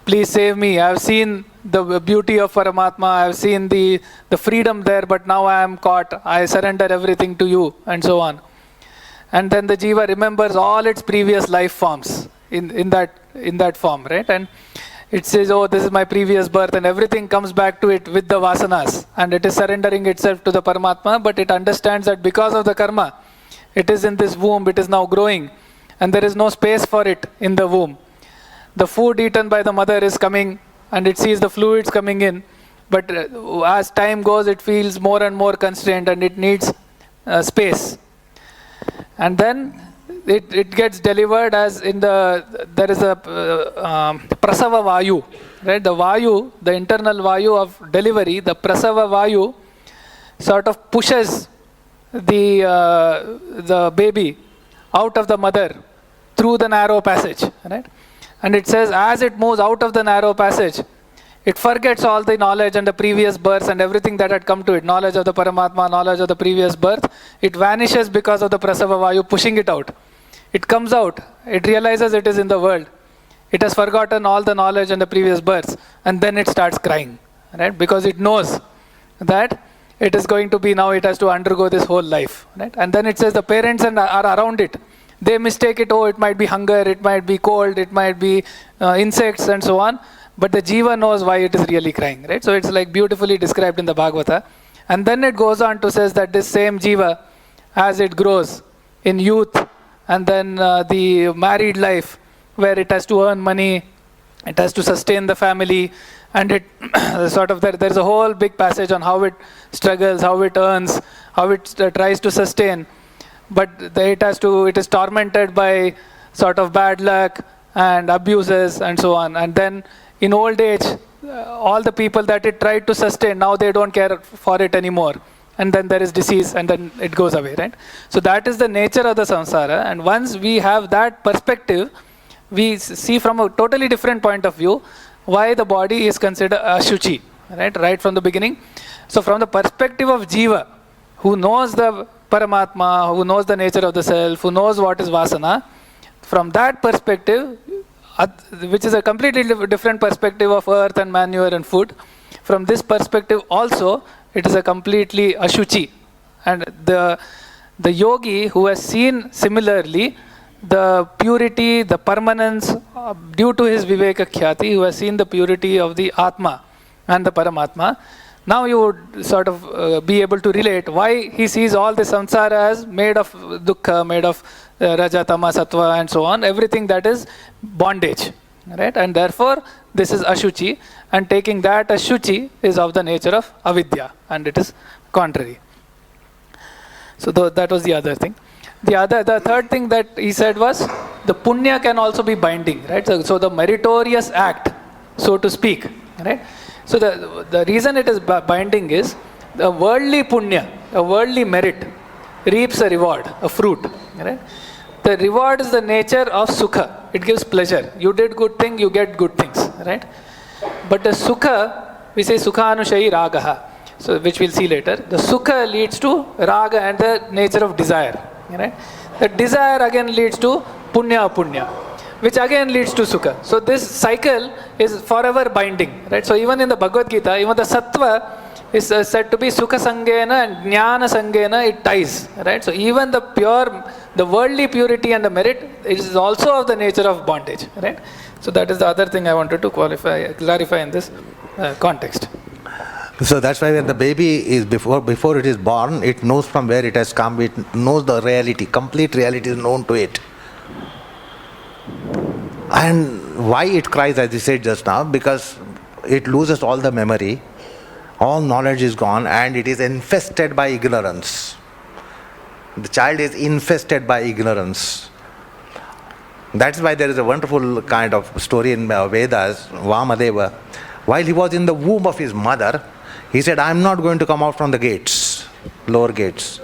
please save me. I have seen the beauty of Paramatma, I have seen the freedom there, but now I am caught. I surrender everything to you, and so on. And then the jiva remembers all its previous life forms in that form, right? And it says, oh, this is my previous birth, and everything comes back to it with the vasanas, and it is surrendering itself to the Paramatma, but it understands that because of the karma, it is in this womb, it is now growing, and there is no space for it in the womb. The food eaten by the mother is coming, and it sees the fluids coming in, but as time goes, it feels more and more constrained, and it needs space. And then it gets delivered as there is a prasava vayu, right? The vayu, the internal vayu of delivery, the prasava vayu sort of pushes the baby out of the mother through the narrow passage, right? And it says, as it moves out of the narrow passage, it forgets all the knowledge and the previous births and everything that had come to it, knowledge of the Paramatma, knowledge of the previous birth. It vanishes because of the prasava vayu pushing it out. It comes out, it realizes it is in the world. It has forgotten all the knowledge and the previous births, and then it starts crying, right? Because it knows that it is going to be, now it has to undergo this whole life, right? And then it says the parents are around it. They mistake it, oh, it might be hunger, it might be cold, it might be insects and so on. But the jiva knows why it is really crying, right? So it's like beautifully described in the Bhagavata. And then it goes on to says that this same jiva, as it grows in youth, and then the married life, where it has to earn money, it has to sustain the family, and it sort of there's a whole big passage on how it struggles, how it earns, how it tries to sustain. But it is tormented by sort of bad luck and abuses and so on. And then in old age, all the people that it tried to sustain, now they don't care for it anymore. And then there is disease, and then it goes away, right? So that is the nature of the samsara. And once we have that perspective, we see from a totally different point of view why the body is considered ashuchi, right from the beginning. So from the perspective of jiva, who knows the Paramatma, who knows the nature of the self, who knows what is vasana, from that perspective, which is a completely different perspective of earth and manure and food, from this perspective also, it is a completely ashuchi. And the yogi who has seen similarly the purity, the permanence due to his viveka khyati, who has seen the purity of the Atma and the Paramatma, now you would sort of be able to relate why he sees all the samsara as made of dukkha, made of raja, tama, sattva and so on, everything that is bondage, right? And therefore this is ashuchi, and taking that as shuchi is of the nature of avidya, and it is contrary. So that was the other thing. The third thing that he said was the punya can also be binding, right? So the meritorious act, so to speak, right? So the reason it is binding is the worldly punya, a worldly merit, reaps a reward, a fruit, right? The reward is the nature of sukha. It gives pleasure. You did good thing, you get good things, right? But the sukha, we say sukhanushai ragaha, so which we'll see later. The sukha leads to raga and the nature of desire, right? The desire again leads to punya, which again leads to sukha. So this cycle is forever binding, right? So even in the Bhagavad Gita, even the sattva is said to be sukha sangena and jnana sangena, it ties, right? So even the worldly purity and the merit, it is also of the nature of bondage, right? So that is the other thing I wanted to clarify in this context. So that's why when the baby is before it is born, it knows from where it has come, it knows the reality, complete reality is known to it. And why it cries, as you said just now, because it loses all the memory, all knowledge is gone, and it is infested by ignorance. The child is infested by ignorance. That's why there is a wonderful kind of story in Vedas, Vamadeva. While he was in the womb of his mother, he said, I am not going to come out from the gates, lower gates.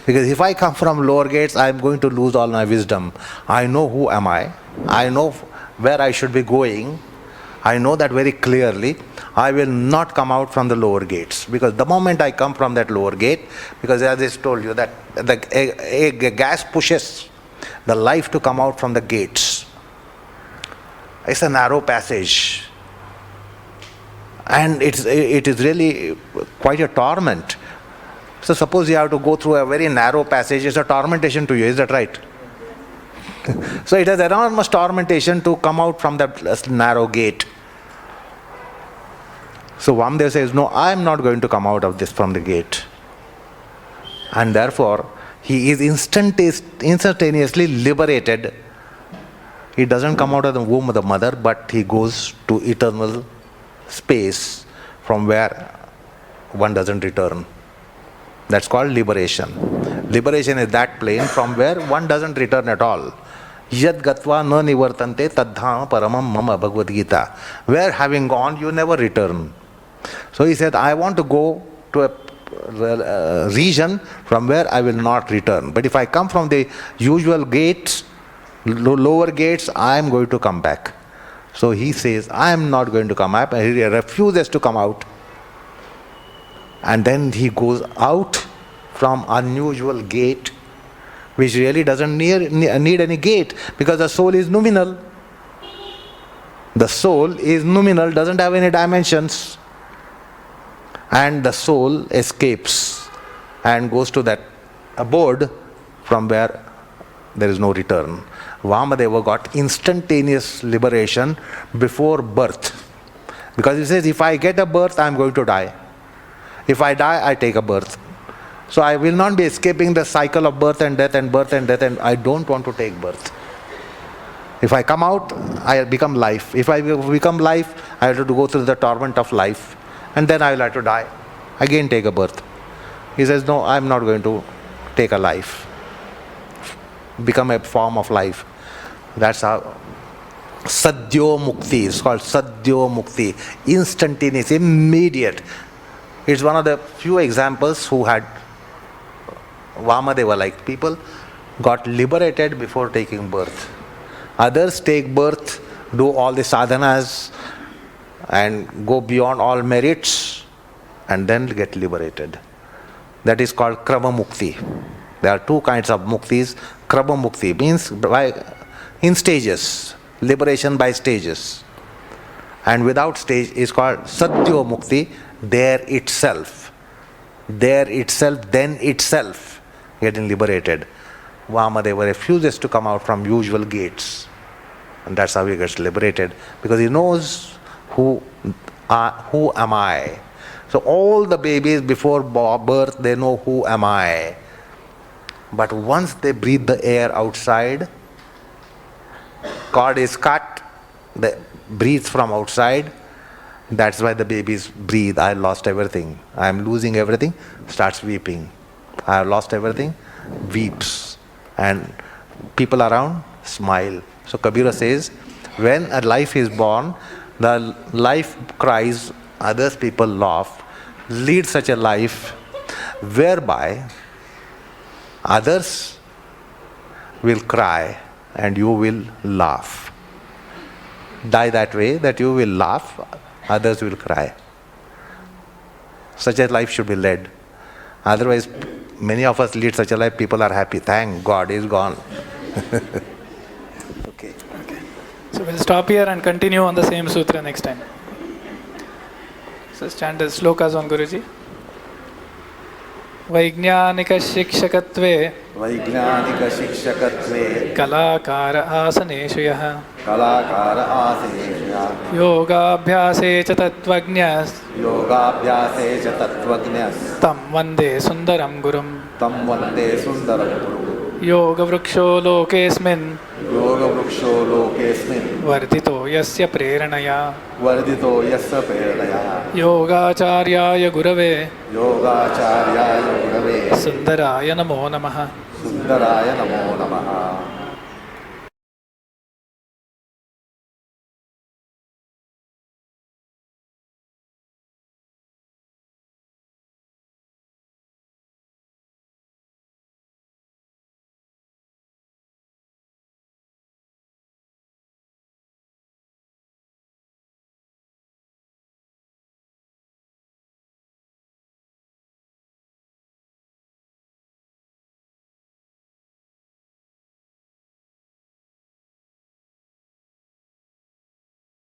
Because if I come from lower gates, I am going to lose all my wisdom. I know who am I know where I should be going. I know that very clearly. I will not come out from the lower gates. Because the moment I come from that lower gate, because as I told you that the gas pushes the life to come out from the gates. It's a narrow passage. And it is really quite a torment. So suppose you have to go through a very narrow passage, it's a tormentation to you, is that right? So it is enormous tormentation to come out from that narrow gate. So Vamdeva says, no, I am not going to come out of this from the gate. And therefore, he is instantaneously liberated. He doesn't come out of the womb of the mother, but he goes to eternal space from where one doesn't return. That's called liberation. Liberation is that plane from where one doesn't return at all. Yad gatva na nivartante tadhama paramam mama Bhagavad Gita. Where having gone, you never return. So he said, I want to go to a region from where I will not return. But if I come from the usual gates, lower gates, I am going to come back. So he says, I am not going to come up. He refuses to come out. And then he goes out from unusual gate, which really doesn't need any gate, because the soul is noumenal. The soul is noumenal, doesn't have any dimensions. And the soul escapes and goes to that abode from where there is no return. Vamadeva got instantaneous liberation before birth. Because he says, if I get a birth, I am going to die. If I die, I take a birth. So I will not be escaping the cycle of birth and death and birth and death, and I don't want to take birth. If I come out, I become life. If I become life, I have to go through the torment of life. And then I will have to die. Again take a birth. He says, no, I am not going to take a life. Become a form of life. That's how Sadhyo Mukti. It's called Sadhyo Mukti. Instantaneous, immediate. It's one of the few examples who had Vamadeva-like people got liberated before taking birth. Others take birth, do all the sadhanas, and go beyond all merits, and then get liberated. That is called Krama Mukti. There are two kinds of muktis. Krama Mukti means in stages, liberation by stages. And without stage is called Sadhyo Mukti, there itself, then itself, getting liberated. Vamadeva refuses to come out from usual gates. And that's how he gets liberated, because he knows who am I. So all the babies before birth, they know who am I. But once they breathe the air outside, cord is cut, they breathe from outside. That's why the babies breathe, I lost everything, I am losing everything, starts weeping. I have lost everything, weeps. And people around smile. So Kabira says, when a life is born, the life cries, others people laugh. Lead such a life whereby others will cry and you will laugh. Die that way, that you will laugh, others will cry. Such a life should be led. Otherwise, many of us lead such a life, people are happy. Thank God, he's gone. Okay. So we'll stop here and continue on the same sutra next time. So chant the slokas on Guruji. वैज्ञानिक शिक्षकत्वे वैज्ञानिक शिक्षकत्वे कलाकार आसनेषु यः कलाकार आसनेषु योगाभ्यासे च तत्त्वज्ञः योगाभ्यासे च तत्त्वज्ञः तं वन्दे सुन्दरं गुरुं तं वन्दे सुन्दरं गुरुं योगवृक्षो लोकेऽस्मिन् योगवृक्षो लोकेऽस्मिन् वर्धितो यस्य प्रेरणया वर्धितो यस्य प्रेरणया योगाचार्याय गुरवे योगाचार्याय गुरवे सुन्दराय नमो नमः सुन्दराय नमो नमः